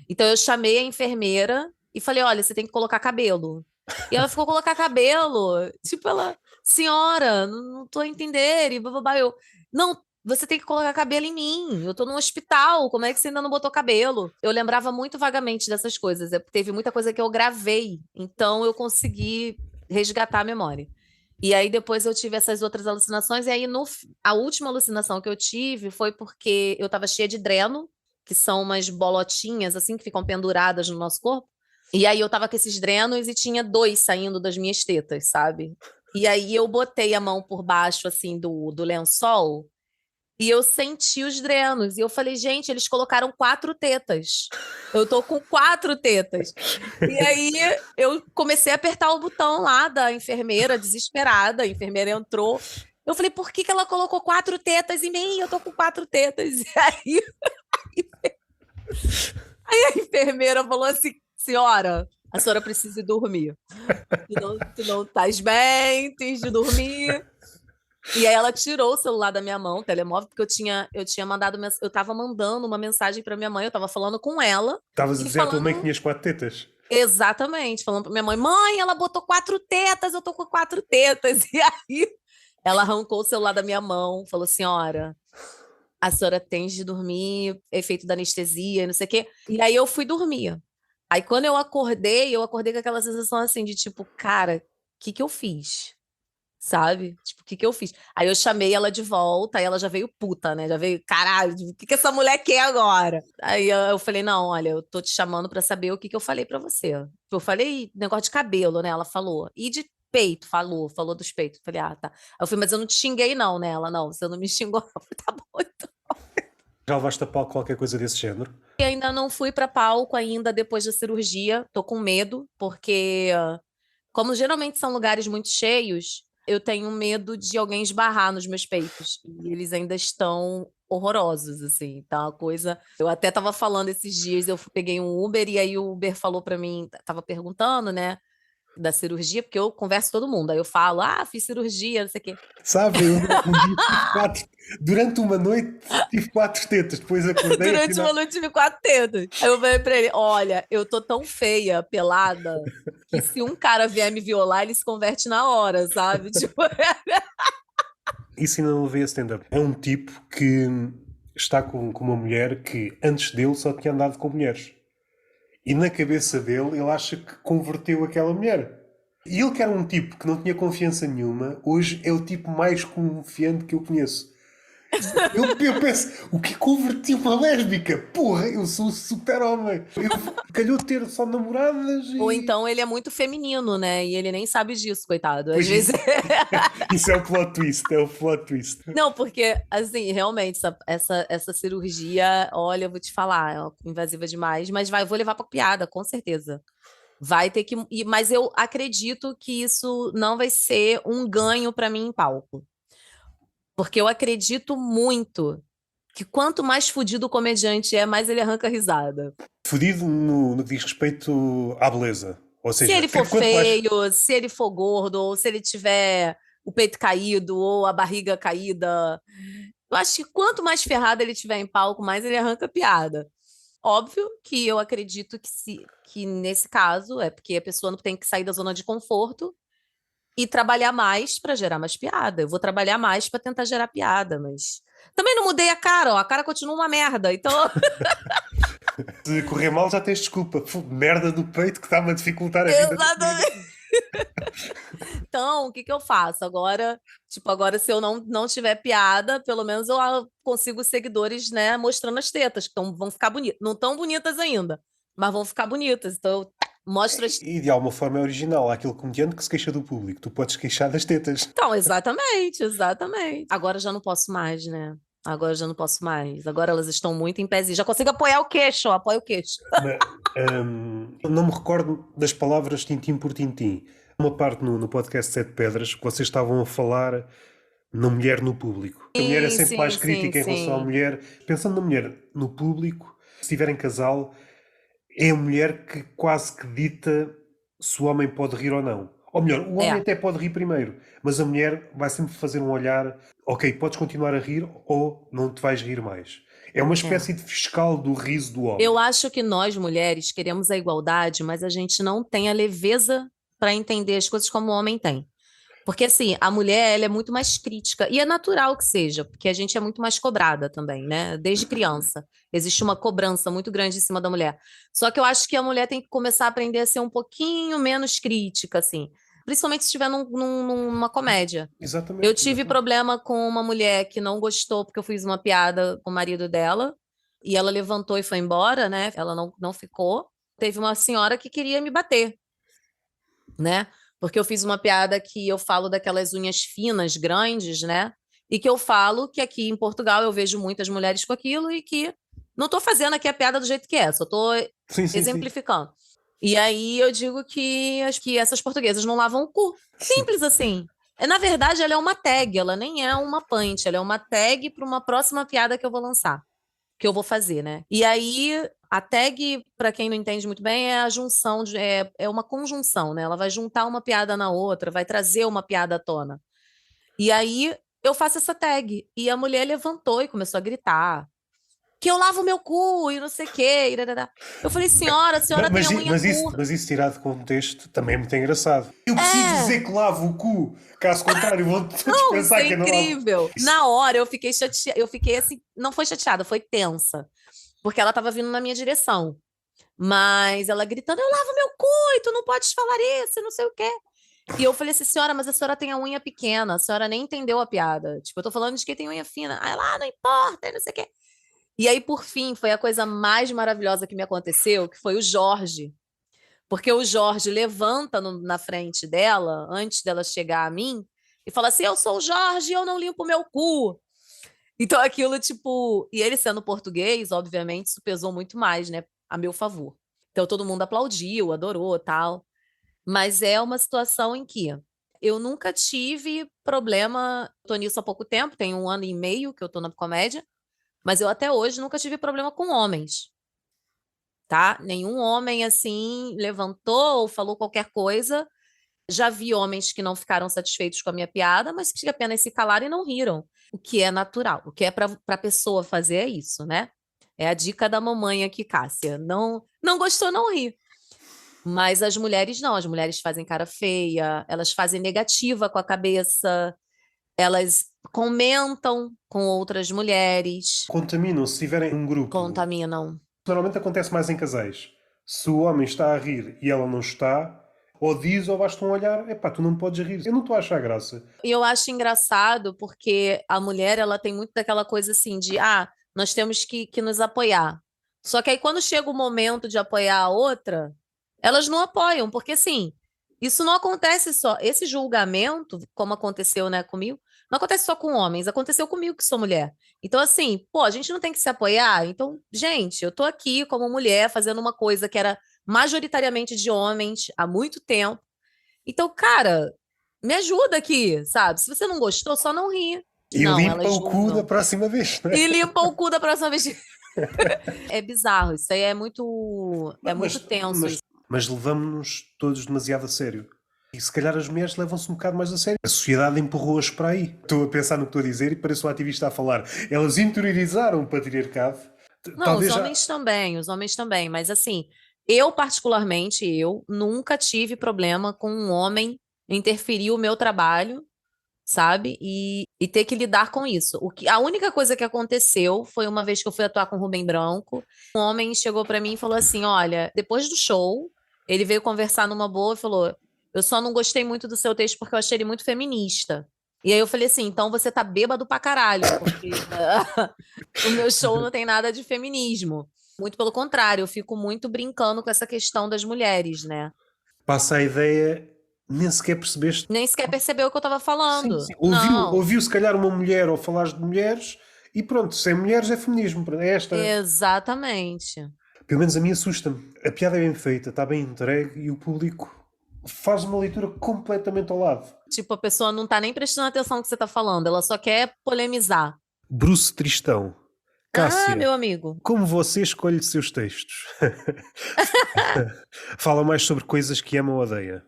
Então eu chamei a enfermeira e falei: olha, você tem que colocar cabelo. E ela ficou colocar cabelo. Tipo, ela, senhora, não tô a entender. E bababá, eu, não, você tem que colocar cabelo em mim. Eu tô num hospital, como é que você ainda não botou cabelo? Eu lembrava muito vagamente dessas coisas. Teve muita coisa que eu gravei, então eu consegui resgatar a memória. E aí depois eu tive essas outras alucinações, e aí a última alucinação que eu tive foi porque eu tava cheia de dreno, que são umas bolotinhas assim que ficam penduradas no nosso corpo. E aí eu tava com esses drenos e tinha dois saindo das minhas tetas, sabe? E aí eu botei a mão por baixo assim do lençol e eu senti os drenos. E eu falei, gente, eles colocaram quatro tetas. Eu tô com quatro tetas. E aí eu comecei a apertar o botão lá da enfermeira, desesperada. A enfermeira entrou. Eu falei, por que que ela colocou quatro tetas em mim? Eu tô com quatro tetas. E aí a enfermeira falou assim: senhora, a senhora precisa ir dormir. Tu não estás bem, tens de dormir. E aí ela tirou o celular da minha mão, o telemóvel, porque eu tinha mandado, eu tava mandando uma mensagem para minha mãe, eu tava falando com ela Estavas a e dizer à tua mãe que falando tinhas 4 tetas. exatamente, falando para minha mãe, mãe, ela botou quatro tetas, eu tô com quatro tetas. E aí ela arrancou o celular da minha mão, falou: senhora, a senhora tem de dormir, efeito da anestesia, não sei o quê. E aí eu fui dormir. Aí quando eu acordei com aquela sensação assim de tipo, cara, o que que eu fiz? Sabe? Tipo, o que que eu fiz? Aí eu chamei ela de volta, aí ela já veio puta, né? Já veio, caralho, o que que essa mulher quer agora? Aí eu falei, não, olha, eu tô te chamando pra saber o que que eu falei pra você. Eu falei negócio de cabelo, né? Ela falou. E de peito, falou dos peitos. Eu falei, ah, tá. Aí eu falei, mas eu não te xinguei não, né? Ela, não, você não me xingou. Eu falei, tá bom, então. Já levaste a palco qualquer coisa desse género? E ainda não fui pra palco ainda depois da cirurgia. Tô com medo, porque como geralmente são lugares muito cheios, eu tenho medo de alguém esbarrar nos meus peitos. E eles ainda estão horrorosos, assim, tá uma coisa. Eu até tava falando esses dias, eu peguei um Uber e aí o Uber falou pra mim, tava perguntando, né, da cirurgia, porque eu converso com todo mundo. Aí eu falo, fiz cirurgia, não sei o quê. Sabe, eu um dia tive 4. Durante uma noite tive 4 tetas, depois acordei Durante afinal. uma noite tive quatro dedos. Aí eu falei pra ele: olha, eu tô tão feia, pelada, que se um cara vier me violar, ele se converte na hora, sabe? Tipo, Isso ainda não levei a stand-up. É um tipo que está com uma mulher que antes dele só tinha andado com mulheres. E na cabeça dele, ele acha que converteu aquela mulher. E ele, que era um tipo que não tinha confiança nenhuma, hoje é o tipo mais confiante que eu conheço. Eu penso, o que converti uma lésbica? Porra, eu sou um super-homem. Eu calhou ter só namoradas ou e. então ele é muito feminino, né? E ele nem sabe disso, coitado. Às Pois vezes. isso é o plot twist, é o plot twist. Não, porque, assim, realmente, essa cirurgia, olha, eu vou te falar, é invasiva demais, mas vou levar pra piada, com certeza. Vai ter que. Mas eu acredito que isso não vai ser um ganho pra mim em palco. Porque eu acredito muito que quanto mais fudido o comediante é, mais ele arranca risada. Fodido no que diz respeito à beleza. Ou Se seja, ele for quanto mais. feio, se ele for gordo, ou se ele tiver o peito caído, ou a barriga caída. Eu acho que quanto mais ferrado ele tiver em palco, mais ele arranca piada. Óbvio que eu acredito que nesse caso é porque a pessoa não tem que sair da zona de conforto e trabalhar mais para gerar mais piada. Eu vou trabalhar mais para tentar gerar piada, mas também não mudei a cara, ó, a cara continua uma merda. Então, Se correr mal, já tens desculpa. Merda do peito que está-me a dificultar a vida da comédia. exatamente. Então, o que que eu faço? Agora, tipo, agora se eu não tiver piada, pelo menos eu consigo seguidores, né, mostrando as tetas, que vão ficar bonitas. Não tão bonitas ainda, mas vão ficar bonitas. Então, eu mostro as. E de alguma forma é original. Há aquele comediante que se queixa do público. Tu podes queixar das tetas. Então, exatamente, exatamente. Agora eu já não posso mais, né? Agora eu já não posso mais. Agora elas estão muito em pezinho. Já consigo apoiar o queixo, ó, apoio o queixo. Mas, não me recordo das palavras tintim por tintim. Uma parte no podcast Sete Pedras que vocês estavam a falar na mulher no público. A mulher é Sim, sempre mais sim, sim, crítica em relação à sim. mulher. Pensando na mulher no público, se estiverem casal, é a mulher que quase que dita se o homem pode rir ou não. Ou melhor, o homem É, até pode rir primeiro, mas a mulher vai sempre fazer um olhar, ok, podes continuar a rir ou não te vais rir mais. É uma é. espécie de fiscal do riso do Eu homem. acho que nós mulheres queremos a igualdade, mas a gente não tem a leveza para entender as coisas como o homem tem. Porque assim, a mulher, ela é muito mais crítica, e é natural que seja, porque a gente é muito mais cobrada também, né? Desde criança. Existe uma cobrança muito grande em cima da mulher. Só que eu acho que a mulher tem que começar a aprender a ser um pouquinho menos crítica, assim. Principalmente se estiver numa comédia. Eu Exatamente, tive exatamente. problema com uma mulher que não gostou porque eu fiz uma piada com o marido dela, e ela levantou e foi embora, né? Ela não ficou. Teve uma senhora que queria me bater, né? Porque eu fiz uma piada que eu falo daquelas unhas finas, grandes, né? E que eu falo que aqui em Portugal eu vejo muitas mulheres com aquilo e que não estou fazendo aqui a piada do jeito que é, só estou Sim, sim, sim. exemplificando. E aí eu digo que essas portuguesas não lavam o cu. Sim. Simples assim. Na verdade, ela é uma tag, ela nem é uma punch, ela é uma tag para uma próxima piada que eu vou lançar, que eu vou fazer, né? E aí, a tag, para quem não entende muito bem, é a junção, é uma conjunção, né? Ela vai juntar uma piada na outra, vai trazer uma piada à tona. E aí, eu faço essa tag. E a mulher levantou e começou a gritar que eu lavo meu cu e não sei o quê. Eu falei, senhora, a Ma- senhora tem Mas, a i- unha mas, isso, curta. mas isso tirado de contexto também é muito engraçado. Eu preciso É, dizer que lavo o cu, caso contrário, vou todos não, isso pensar é que eu não lavo. incrível. Na hora eu fiquei chateada, eu fiquei assim, não foi chateada, foi tensa, porque ela estava vindo na minha direção. Mas ela gritando, eu lavo meu cu e tu não podes falar isso, não sei o quê. E eu falei assim, senhora, mas a senhora tem a unha pequena, a senhora nem entendeu a piada. Tipo, eu tô falando de quem tem unha fina. Aí lá, não importa, não sei o quê. E aí, por fim, foi a coisa mais maravilhosa que me aconteceu, que foi o Jorge. Porque o Jorge levanta na frente dela, antes dela chegar a mim, e fala assim: eu sou o Jorge, eu não limpo meu cu. Então aquilo, tipo, e ele sendo português, obviamente, isso pesou muito mais, né, a meu favor. Então todo mundo aplaudiu, adorou, tal. Mas é uma situação em que eu nunca tive problema, tô nisso há pouco tempo, tem 1 ano e meio que eu tô na comédia, mas eu até hoje nunca tive problema com homens, tá? Nenhum homem assim levantou ou falou qualquer coisa. Já vi homens que não ficaram satisfeitos com a minha piada, mas que apenas se calaram e não riram. O que é natural. O que é para a pessoa fazer é isso, né? É a dica da mamãe aqui, Cássia. Não gostou, não ri. Mas as mulheres não. As mulheres fazem cara feia, elas fazem negativa com a cabeça, elas comentam com outras mulheres, Contaminam se estiverem num grupo. contaminam. Normalmente acontece mais em casais. Se o homem está a rir e ela não está, ou diz ou basta um olhar, epá, tu não podes rir. Eu não estou a achar graça. E eu acho engraçado porque a mulher, ela tem muito daquela coisa assim de, nós temos que nos apoiar. Só que aí quando chega o momento de apoiar a outra, elas não apoiam, porque assim, isso não acontece só, esse julgamento, como aconteceu, né, comigo, não acontece só com homens, aconteceu comigo que sou mulher. Então assim, pô, a gente não tem que se apoiar? Então, gente, eu tô aqui como mulher fazendo uma coisa que era majoritariamente de homens há muito tempo. Então, cara, me ajuda aqui, sabe? Se você não gostou, só não ri. E Não, limpa elas o cu da julgam. próxima vez, não é? E limpa o cu da próxima vez. É bizarro, isso aí é muito Mas, tenso mas, isso. mas levamos-nos todos demasiado a sério. E se calhar as mulheres levam-se um bocado mais a sério. A sociedade empurrou-as para aí. Estou a pensar no que estou a dizer e pareço um ativista a falar. Elas interiorizaram o patriarcado. Não, Talvez já. os homens também, mas assim, eu particularmente, eu nunca tive problema com um homem interferir o meu trabalho, sabe? E ter que lidar com isso. A única coisa que aconteceu foi uma vez que eu fui atuar com o Rubem Branco, um homem chegou pra mim e falou assim: Olha, depois do show, ele veio conversar numa boa e falou: Eu só não gostei muito do seu texto porque eu achei ele muito feminista. E aí eu falei assim: Então você tá bêbado pra caralho, porque o meu show não tem nada de feminismo. Muito pelo contrário, eu fico muito brincando com essa questão das mulheres, né? Passa a ideia, nem sequer percebeste. Nem sequer percebeu o que eu tava Sim, falando. sim. Não. Ouviu se calhar uma mulher ou falar de mulheres e pronto, sem mulheres é feminismo. Pronto, é esta. Exatamente. Pelo menos a mim assusta-me. A piada é bem feita, está bem entregue e o público faz uma leitura completamente ao lado. Tipo, a pessoa não tá nem prestando atenção no que você tá falando, ela só quer polemizar. Bruce Tristão. Ah, Cássia, meu amigo. como você escolhe seus textos? Fala mais sobre coisas que ama ou odeia.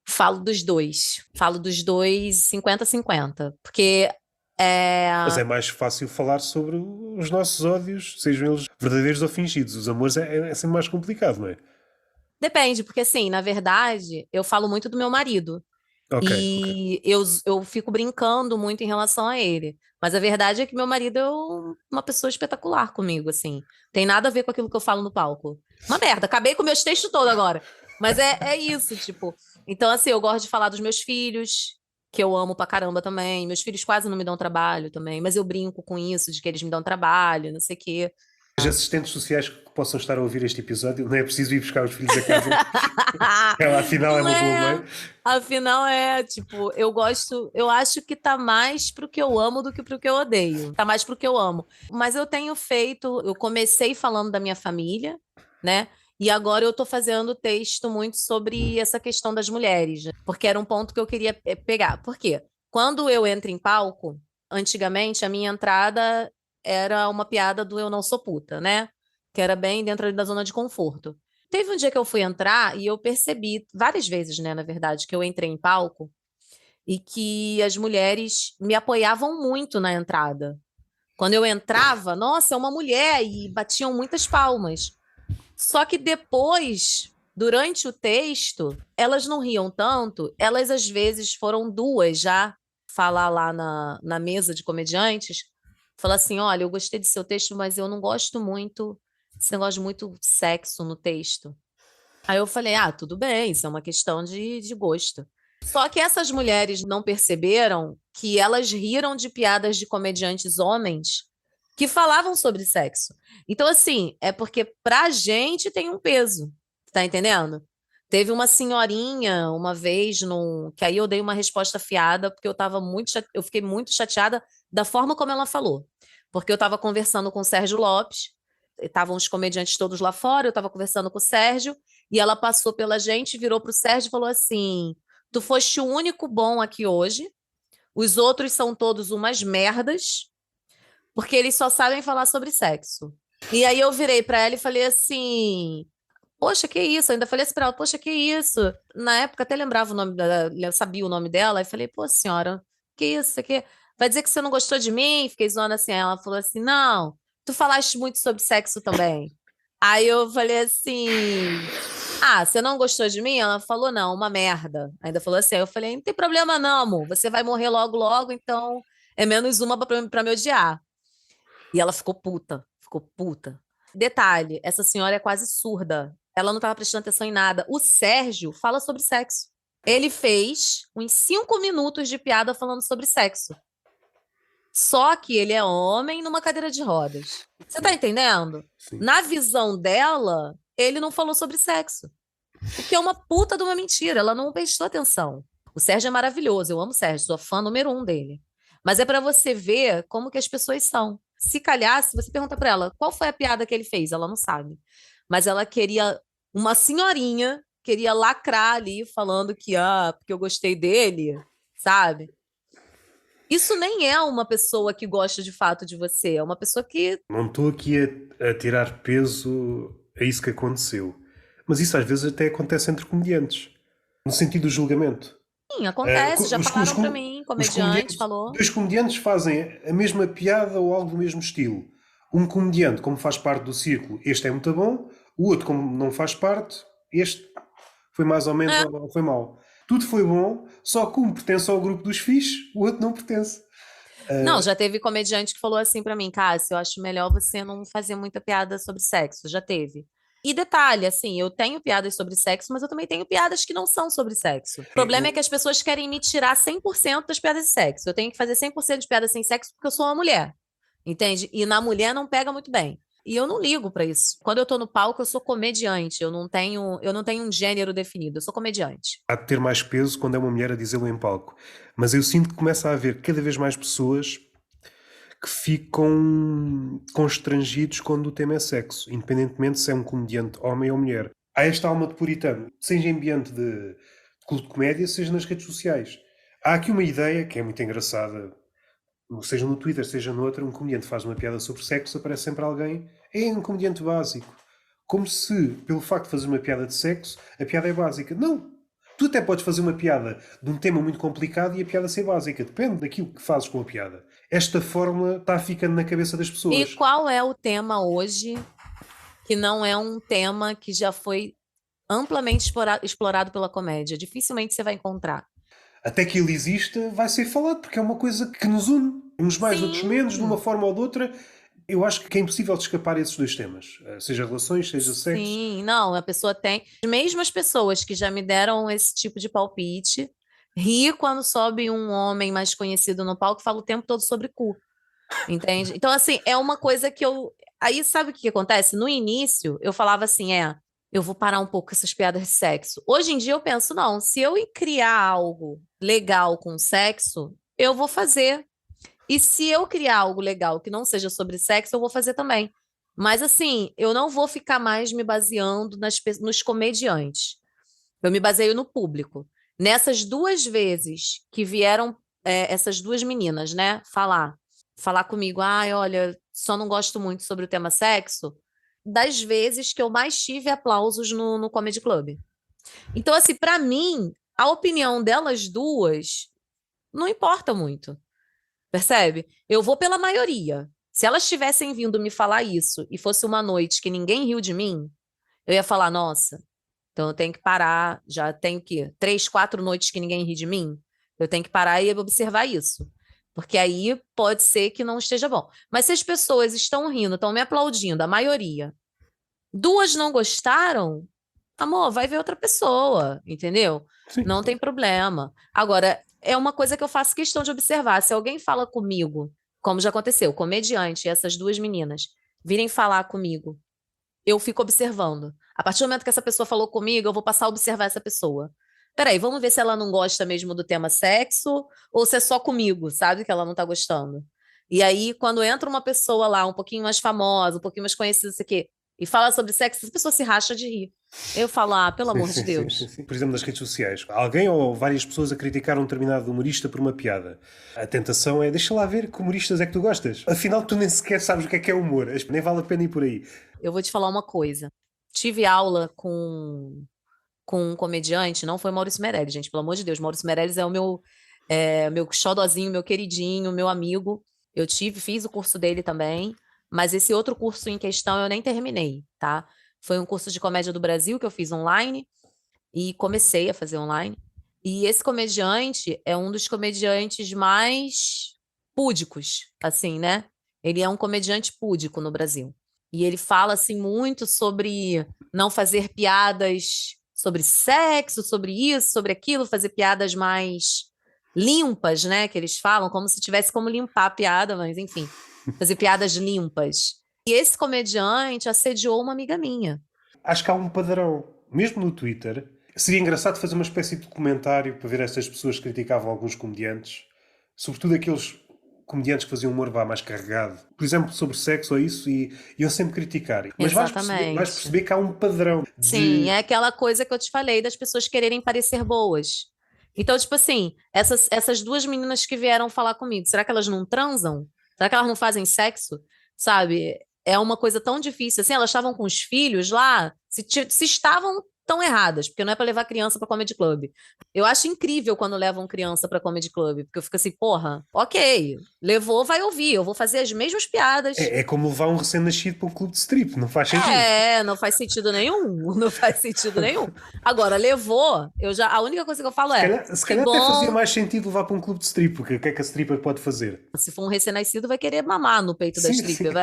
Falo dos dois. Falo dos dois 50-50. Porque é, Mas é mais fácil falar sobre os nossos ódios, sejam eles verdadeiros ou fingidos. Os amores é sempre mais complicado, não é? depende, porque assim, na verdade, eu falo muito do meu marido. Ok, ok. E eu fico brincando muito em relação a ele. Mas a verdade é que meu marido é uma pessoa espetacular comigo, assim. Tem nada a ver com aquilo que eu falo no palco. Uma merda, acabei com meus textos todos agora. Mas é isso, tipo. Então, assim, eu gosto de falar dos meus filhos, que eu amo pra caramba também. Meus filhos quase não me dão trabalho também, mas eu brinco com isso, de que eles me dão trabalho, não sei o quê. As assistentes sociais que possam estar a ouvir este episódio, não é preciso ir buscar os filhos a casa. Ela, afinal, é Não uma boa é. mãe. Afinal, tipo, eu gosto, eu acho que tá mais pro que eu amo do que pro que eu odeio. Tá mais pro que eu amo. Mas eu tenho feito, eu comecei falando da minha família, né? E agora eu tô fazendo texto muito sobre essa questão das mulheres, né? Porque era um ponto que eu queria pegar. Por quê? Quando eu entro em palco, antigamente a minha entrada era uma piada do eu não sou puta, né? Que era bem dentro ali da zona de conforto. Teve um dia que eu fui entrar e eu percebi, várias vezes, né, na verdade, que eu entrei em palco e que as mulheres me apoiavam muito na entrada. Quando eu entrava, nossa, é uma mulher, e batiam muitas palmas. Só que depois, durante o texto, elas não riam tanto, elas às vezes foram duas já falar lá na mesa de comediantes, falar assim: olha, eu gostei do seu texto, mas eu não gosto muito desse negócio de muito sexo no texto. Aí eu falei, ah, tudo bem, isso é uma questão de gosto. Só que essas mulheres não perceberam que elas riram de piadas de comediantes homens que falavam sobre sexo. Então, assim, é porque pra gente tem um peso, tá entendendo? Teve uma senhorinha uma vez que aí eu dei uma resposta fiada porque eu fiquei muito chateada da forma como ela falou. Porque eu estava conversando com o Sérgio Lopes, estavam os comediantes todos lá fora, eu estava conversando com o Sérgio e ela passou pela gente, virou pro Sérgio e falou assim: Tu foste o único bom aqui hoje, os outros são todos umas merdas, porque eles só sabem falar sobre sexo. E aí eu virei pra ela e falei assim: Poxa, que isso? Eu ainda falei assim pra ela: Poxa, que isso? Na época até lembrava o nome dela, eu sabia o nome dela, e falei: Pô, senhora, que isso? Isso aqui? Vai dizer que você não gostou de mim? Fiquei zoando assim. Aí ela falou assim: Não, tu falaste muito sobre sexo também. Aí eu falei assim. Ah, você não gostou de mim? Ela falou, não, uma merda. Ainda falou assim. Aí eu falei, não tem problema não, amor. Você vai morrer logo, logo, então é menos uma pra me odiar. E ela ficou puta, ficou puta. Detalhe, essa senhora é quase surda. Ela não estava prestando atenção em nada. O Sérgio fala sobre sexo. Ele fez uns 5 minutos de piada falando sobre sexo. Só que ele é homem numa cadeira de rodas. Você tá entendendo? Sim. Na visão dela, ele não falou sobre sexo. O que é uma puta de uma mentira. Ela não prestou atenção. O Sérgio é maravilhoso. Eu amo o Sérgio. Sou fã número um dele. Mas é pra você ver como que as pessoas são. Se calhar, se você pergunta pra ela qual foi a piada que ele fez, ela não sabe. Mas ela queria uma senhorinha, queria lacrar ali, falando que, porque eu gostei dele, sabe? Isso nem é uma pessoa que gosta de fato de você. É uma pessoa que, Não estou aqui a tirar peso a isso que aconteceu. Mas isso às vezes até acontece entre comediantes. No sentido do julgamento. sim, acontece. Já Os, os, falaram pra mim, os comediante comediantes, falou. dois comediantes fazem a mesma piada ou algo do mesmo estilo. Um comediante, como faz parte do círculo, este é muito bom. O outro, como não faz parte, este foi mais ou menos É. ou foi mau. Tudo foi bom, só que um pertence ao grupo dos fixes, o outro não pertence. Não, já teve comediante que falou assim pra mim, Cássio, eu acho melhor você não fazer muita piada sobre sexo. Já teve. E detalhe, assim, eu tenho piadas sobre sexo, mas eu também tenho piadas que não são sobre sexo. O problema é que as pessoas querem me tirar 100% das piadas de sexo. Eu tenho que fazer 100% de piadas sem sexo porque eu sou uma mulher, entende? E na mulher não pega muito bem. E eu não ligo pra isso. Quando eu tô no palco, eu sou comediante. Eu não tenho um gênero definido. Eu sou comediante. Há de ter mais peso quando é uma mulher a dizê-lo em palco. Mas eu sinto que começa a haver cada vez mais pessoas que ficam constrangidos quando o tema é sexo, independentemente se é um comediante homem ou mulher. Há esta alma de puritano, seja em ambiente de clube de comédia, seja nas redes sociais. Há aqui uma ideia que é muito engraçada, seja no Twitter, seja no outro, um comediante faz uma piada sobre sexo, aparece sempre alguém, é um comediante básico. Como se, pelo facto de fazer uma piada de sexo, a piada é básica. Não! Tu até podes fazer uma piada de um tema muito complicado e a piada ser básica. Depende daquilo que fazes com a piada. Esta fórmula está ficando na cabeça das E pessoas. qual é o tema hoje que não é um tema que já foi amplamente explorado pela comédia? Dificilmente você vai encontrar. Até que ele exista, vai ser falado, porque é uma coisa que nos une. Uns mais, outros menos, de uma Sim, forma ou de outra. Eu acho que é impossível de escapar a esses dois temas. Seja relações, seja sexo. sim. Não, a pessoa tem. Mesmo as pessoas que já me deram esse tipo de palpite, ri quando sobe um homem mais conhecido no palco e fala o tempo todo sobre cu. Entende? Então, assim, é uma coisa que eu. Aí, sabe o que que acontece? No início, eu falava assim: eu vou parar um pouco com essas piadas de sexo. Hoje em dia, eu penso: não, se eu criar algo legal com sexo, eu vou fazer. E se eu criar algo legal que não seja sobre sexo, eu vou fazer também. Mas, assim, eu não vou ficar mais me baseando nos comediantes. Eu me baseio no público. Nessas duas vezes que vieram essas duas meninas, né, falar comigo, ai, olha, só não gosto muito sobre o tema sexo, das vezes que eu mais tive aplausos no Comedy Club. Então, assim, para mim, a opinião delas duas não importa muito, percebe? Eu vou pela maioria. Se elas tivessem vindo me falar isso e fosse uma noite que ninguém riu de mim, eu ia falar, nossa, então eu tenho que parar, já tenho o quê? 3, 4 noites que ninguém ri de mim? Eu tenho que parar e observar isso. Porque aí pode ser que não esteja bom. Mas se as pessoas estão rindo, estão me aplaudindo, a maioria, duas não gostaram, amor, vai ver outra pessoa, entendeu? Sim. Não tem problema. Agora, é uma coisa que eu faço questão de observar. Se alguém fala comigo, como já aconteceu, comediante, essas duas meninas, virem falar comigo, eu fico observando. A partir do momento que essa pessoa falou comigo, eu vou passar a observar essa pessoa. Peraí, vamos ver se ela não gosta mesmo do tema sexo ou se é só comigo, sabe? Que ela não tá gostando. E aí, quando entra uma pessoa lá, um pouquinho mais famosa, um pouquinho mais conhecida, isso aqui, e fala sobre sexo, essa pessoa se racha de rir. Eu falo, pelo Sim, amor de sim, sim, sim, Deus. sim. Por exemplo, nas redes sociais, alguém ou várias pessoas a criticar um determinado humorista por uma piada. A tentação é, deixa lá ver que humoristas é que tu gostas. Afinal, tu nem sequer sabes o que é humor. Nem vale a pena ir por aí. Eu vou te falar uma coisa. Tive aula com um comediante, não foi Maurício Meirelles, gente, pelo amor de Deus. Maurício Meirelles é o meu xodozinho, meu queridinho, meu amigo. Fiz o curso dele também, mas esse outro curso em questão eu nem terminei, tá? Foi um curso de comédia do Brasil que eu fiz online e comecei a fazer online. E esse comediante é um dos comediantes mais púdicos, assim, né? Ele é um comediante púdico no Brasil. E ele fala assim muito sobre não fazer piadas sobre sexo, sobre isso, sobre aquilo, fazer piadas mais limpas, né? Que eles falam, como se tivesse como limpar a piada, mas enfim, fazer piadas limpas. E esse comediante assediou uma amiga minha. Acho que há um padrão. Mesmo no Twitter, seria engraçado fazer uma espécie de documentário para ver estas pessoas que criticavam alguns comediantes. Sobretudo aqueles comediantes que faziam humor vá mais carregado. Por exemplo, sobre sexo ou isso, e iam sempre criticar. Mas vais Exatamente. perceber que há um padrão Sim, de... é aquela coisa que eu te falei das pessoas quererem parecer boas. Então, tipo assim, essas duas meninas que vieram falar comigo, será que elas não transam? Será que elas não fazem sexo? Sabe? É uma coisa tão difícil. Assim, elas estavam com os filhos lá, se estavam tão erradas, porque não é para levar criança para comedy club. Eu acho incrível quando levam criança para comedy club, porque eu fico assim, porra, ok, levou, vai ouvir, eu vou fazer as mesmas piadas. É como levar um recém-nascido para um clube de strip, não faz sentido. Não faz sentido nenhum, não faz sentido nenhum. Agora, levou, a única coisa que eu falo é, Se que calhar até fazia bom, mais sentido levar para um clube de strip, porque o que é que a stripper pode fazer? se for um recém-nascido, vai querer mamar no peito da Sim, sim. stripper.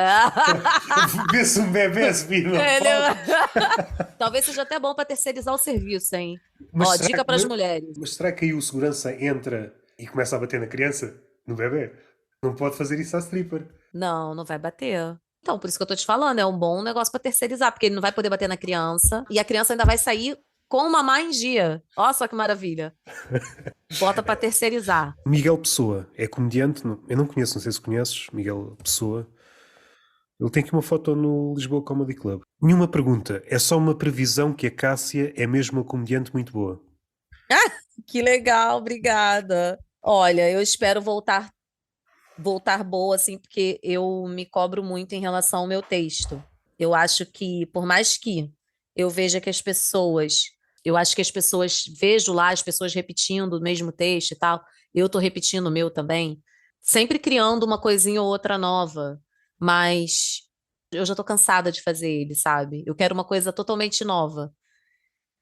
Vê-se um bebê a subir no palco. Entendeu? Talvez seja até bom para terceirizar o serviço, hein? Mas Ó, será, dica para as mulheres. mas será que aí o segurança entra e começa a bater na criança? No bebê? Não pode fazer isso à stripper. Não, não vai bater. Então, por isso que eu tô te falando, é um bom negócio para terceirizar, porque ele não vai poder bater na criança e a criança ainda vai sair com uma má em dia. Ó, só que maravilha. Bota para terceirizar. Miguel Pessoa é comediante. Eu não conheço, não sei se conheces. Miguel Pessoa. Ele tem aqui uma foto no Lisboa Comedy Club. Nenhuma pergunta. É só uma previsão que a Cássia é mesmo uma comediante muito boa. Que legal, obrigada. Olha, eu espero voltar boa, assim, porque eu me cobro muito em relação ao meu texto. Eu acho que, por mais que eu veja que as pessoas, eu acho que as pessoas, vejo lá as pessoas repetindo o mesmo texto e tal, eu tô repetindo o meu também, sempre criando uma coisinha ou outra nova, mas eu já tô cansada de fazer ele, sabe? Eu quero uma coisa totalmente nova.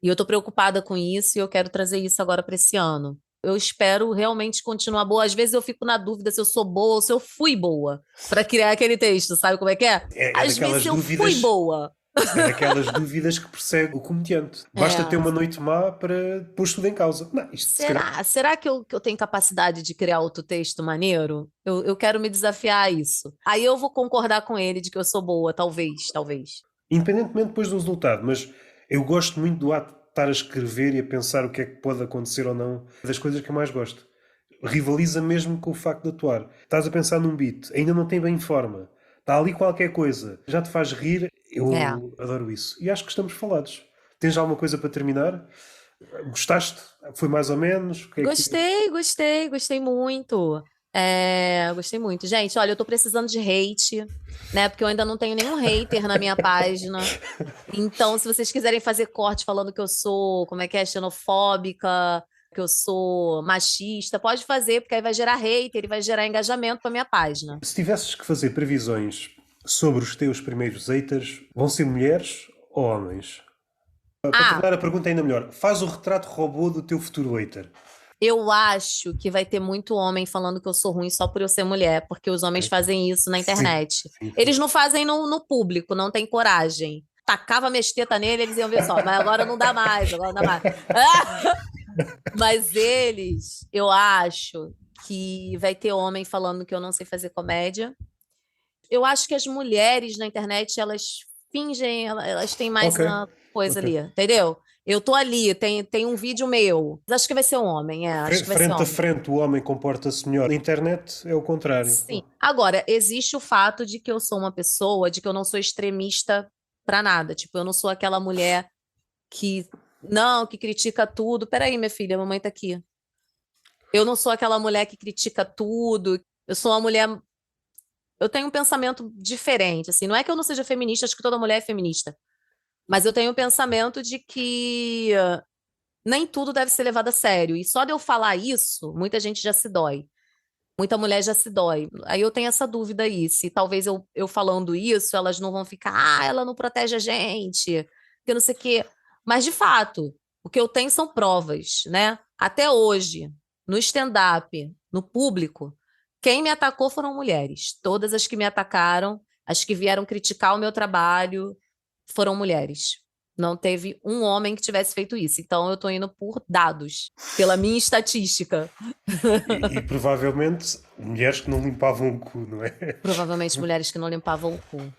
E eu tô preocupada com isso e eu quero trazer isso agora para esse ano. Eu espero realmente continuar boa. Às vezes eu fico na dúvida se eu sou boa ou se eu fui boa para criar aquele texto, sabe como é que é? É Às vezes daquelas eu fui dúvidas. boa. É daquelas dúvidas que persegue o comediante. Basta ter É. uma noite má para pôr tudo em causa. Não, isto se calhar. Será que eu tenho capacidade de criar outro texto maneiro? Eu quero me desafiar a isso. Aí eu vou concordar com ele de que eu sou boa, talvez, talvez. Independentemente depois do resultado, mas eu gosto muito do ato de estar a escrever e a pensar o que é que pode acontecer ou não. É das coisas que eu mais gosto. Rivaliza mesmo com o facto de atuar. Estás a pensar num beat, ainda não tem bem forma. Está ali qualquer coisa, já te faz rir. É. Eu adoro isso. E acho que estamos falados. Tens alguma coisa para terminar? Gostaste? Foi mais ou menos? O que é que... Gostei muito. Gostei muito. Gente, olha, eu tô precisando de hate, né? Porque eu ainda não tenho nenhum hater na minha página. Então, se vocês quiserem fazer corte falando que eu sou, como é que é, xenofóbica, que eu sou machista, pode fazer, porque aí vai gerar hater e vai gerar engajamento pra minha página. Se tivesses que fazer previsões sobre os teus primeiros haters, vão ser mulheres ou homens? Para Ah, tornar a pergunta ainda melhor, faz o retrato robô do teu futuro hater. eu acho que vai ter muito homem falando que eu sou ruim só por eu ser mulher, porque os homens Ok? fazem isso na Sim, internet. sim, sim. Eles não fazem no público, não tem coragem. Tacava minhas tetas nele, eles iam ver só, mas agora não dá mais, agora não dá mais. Mas eles, eu acho que vai ter homem falando que eu não sei fazer comédia. Eu acho que as mulheres na internet, elas fingem, elas têm mais Ok, uma coisa ok. ali, entendeu? Eu tô ali, tem um vídeo meu. Acho que vai ser um homem, acho que vai ser Frente a homem. frente, o homem comporta-se melhor. Na internet é o contrário. Sim. Agora, existe o fato de que eu sou uma pessoa, de que eu não sou extremista pra nada. Tipo, eu não sou aquela mulher que, não, que critica tudo. Peraí, minha filha, a mamãe tá aqui. Eu não sou aquela mulher que critica tudo. Eu sou uma mulher. Eu tenho um pensamento diferente, assim. Não é que eu não seja feminista, acho que toda mulher é feminista. Mas eu tenho o pensamento de que nem tudo deve ser levado a sério. E só de eu falar isso, muita gente já se dói. Muita mulher já se dói. Aí eu tenho essa dúvida aí, se talvez eu falando isso, elas não vão ficar, ela não protege a gente, que não sei o quê. Mas, de fato, o que eu tenho são provas, né? Até hoje, no stand-up, no público, quem me atacou foram mulheres. Todas as que me atacaram, as que vieram criticar o meu trabalho, foram mulheres. Não teve um homem que tivesse feito isso. Então, eu estou indo por dados, pela minha estatística. E provavelmente mulheres que não limpavam o cu, não é? Provavelmente mulheres que não limpavam o cu.